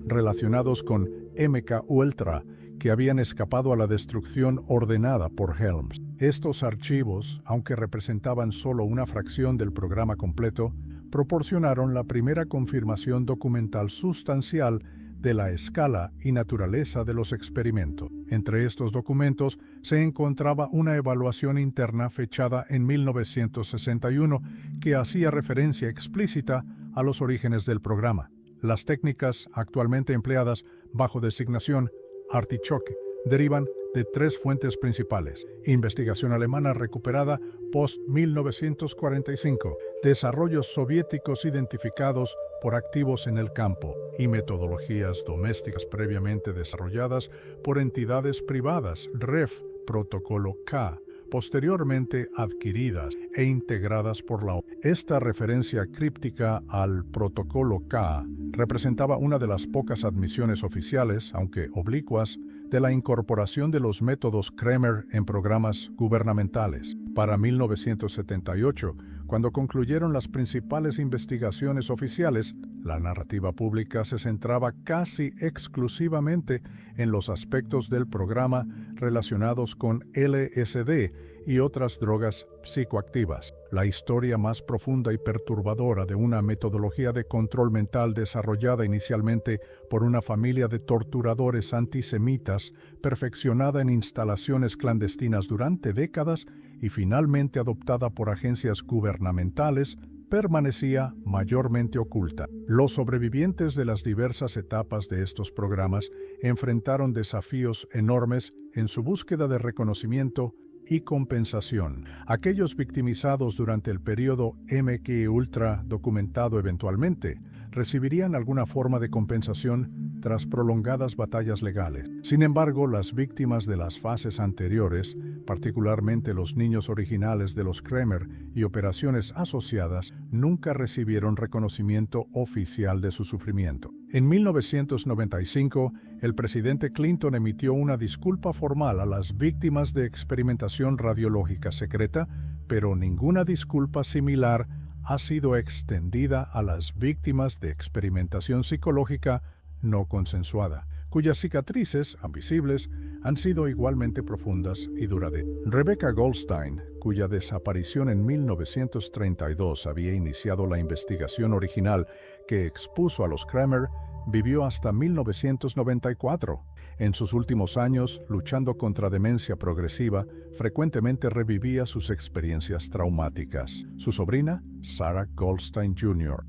relacionados con MKUltra que habían escapado a la destrucción ordenada por Helms. Estos archivos, aunque representaban solo una fracción del programa completo, proporcionaron la primera confirmación documental sustancial de la escala y naturaleza de los experimentos. Entre estos documentos se encontraba una evaluación interna fechada en 1961 que hacía referencia explícita a los orígenes del programa. Las técnicas actualmente empleadas bajo designación Artichoke derivan de tres fuentes principales: investigación alemana recuperada post-1945, desarrollos soviéticos identificados por activos en el campo y metodologías domésticas previamente desarrolladas por entidades privadas, REF, Protocolo K, posteriormente adquiridas e integradas por la ONU. Esta referencia críptica al Protocolo K representaba una de las pocas admisiones oficiales, aunque oblicuas, de la incorporación de los métodos Kremer en programas gubernamentales. Para 1978, cuando concluyeron las principales investigaciones oficiales, la narrativa pública se centraba casi exclusivamente en los aspectos del programa relacionados con LSD y otras drogas psicoactivas. La historia más profunda y perturbadora de una metodología de control mental desarrollada inicialmente por una familia de torturadores antisemitas, perfeccionada en instalaciones clandestinas durante décadas y finalmente adoptada por agencias gubernamentales, permanecía mayormente oculta. Los sobrevivientes de las diversas etapas de estos programas enfrentaron desafíos enormes en su búsqueda de reconocimiento y compensación. Aquellos victimizados durante el periodo MKUltra documentado eventualmente recibirían alguna forma de compensación tras prolongadas batallas legales. Sin embargo, las víctimas de las fases anteriores, particularmente los niños originales de los Kremer y operaciones asociadas, nunca recibieron reconocimiento oficial de su sufrimiento. En 1995, el presidente Clinton emitió una disculpa formal a las víctimas de experimentación radiológica secreta, pero ninguna disculpa similar ha sido extendida a las víctimas de experimentación psicológica no consensuada, cuyas cicatrices, invisibles, han sido igualmente profundas y duraderas. Rebecca Goldstein, cuya desaparición en 1932 había iniciado la investigación original que expuso a los Kremer, vivió hasta 1994. En sus últimos años, luchando contra demencia progresiva, frecuentemente revivía sus experiencias traumáticas. Su sobrina, Sarah Goldstein Jr.,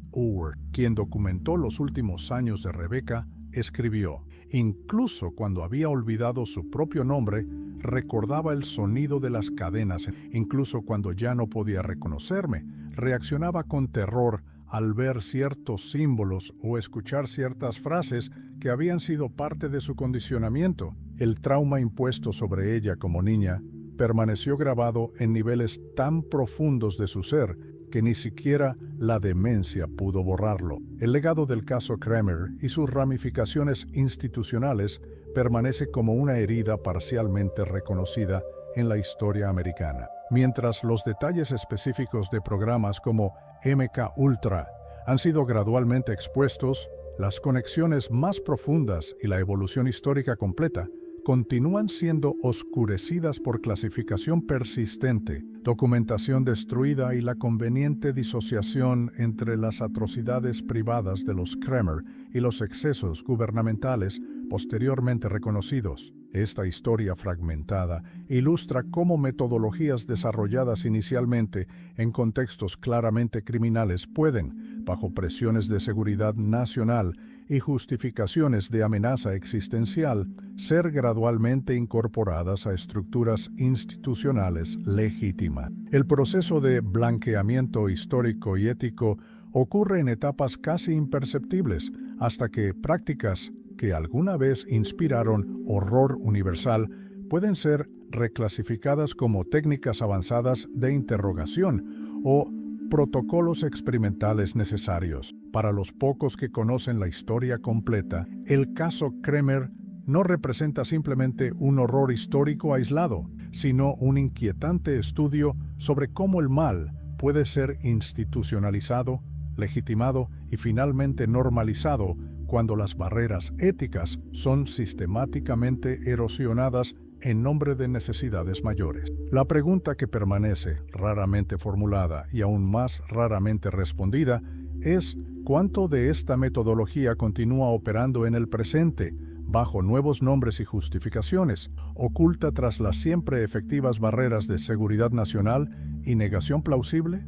quien documentó los últimos años de Rebecca, escribió: incluso cuando había olvidado su propio nombre, recordaba el sonido de las cadenas. Incluso cuando ya no podía reconocerme, reaccionaba con terror al ver ciertos símbolos o escuchar ciertas frases que habían sido parte de su condicionamiento. El trauma impuesto sobre ella como niña permaneció grabado en niveles tan profundos de su ser que ni siquiera la demencia pudo borrarlo. El legado del caso Kremer y sus ramificaciones institucionales permanece como una herida parcialmente reconocida en la historia americana. Mientras los detalles específicos de programas como MKUltra han sido gradualmente expuestos, las conexiones más profundas y la evolución histórica completa continúan siendo oscurecidas por clasificación persistente, documentación destruida y la conveniente disociación entre las atrocidades privadas de los Kremer y los excesos gubernamentales posteriormente reconocidos. Esta historia fragmentada ilustra cómo metodologías desarrolladas inicialmente en contextos claramente criminales pueden, bajo presiones de seguridad nacional y justificaciones de amenaza existencial, ser gradualmente incorporadas a estructuras institucionales legítimas. El proceso de blanqueamiento histórico y ético ocurre en etapas casi imperceptibles, hasta que prácticas que alguna vez inspiraron horror universal pueden ser reclasificadas como técnicas avanzadas de interrogación o protocolos experimentales necesarios. Para los pocos que conocen la historia completa, el caso Kremer no representa simplemente un horror histórico aislado, sino un inquietante estudio sobre cómo el mal puede ser institucionalizado, legitimado y finalmente normalizado cuando las barreras éticas son sistemáticamente erosionadas en nombre de necesidades mayores. La pregunta que permanece raramente formulada y aún más raramente respondida es ¿cuánto de esta metodología continúa operando en el presente, bajo nuevos nombres y justificaciones, oculta tras las siempre efectivas barreras de seguridad nacional y negación plausible?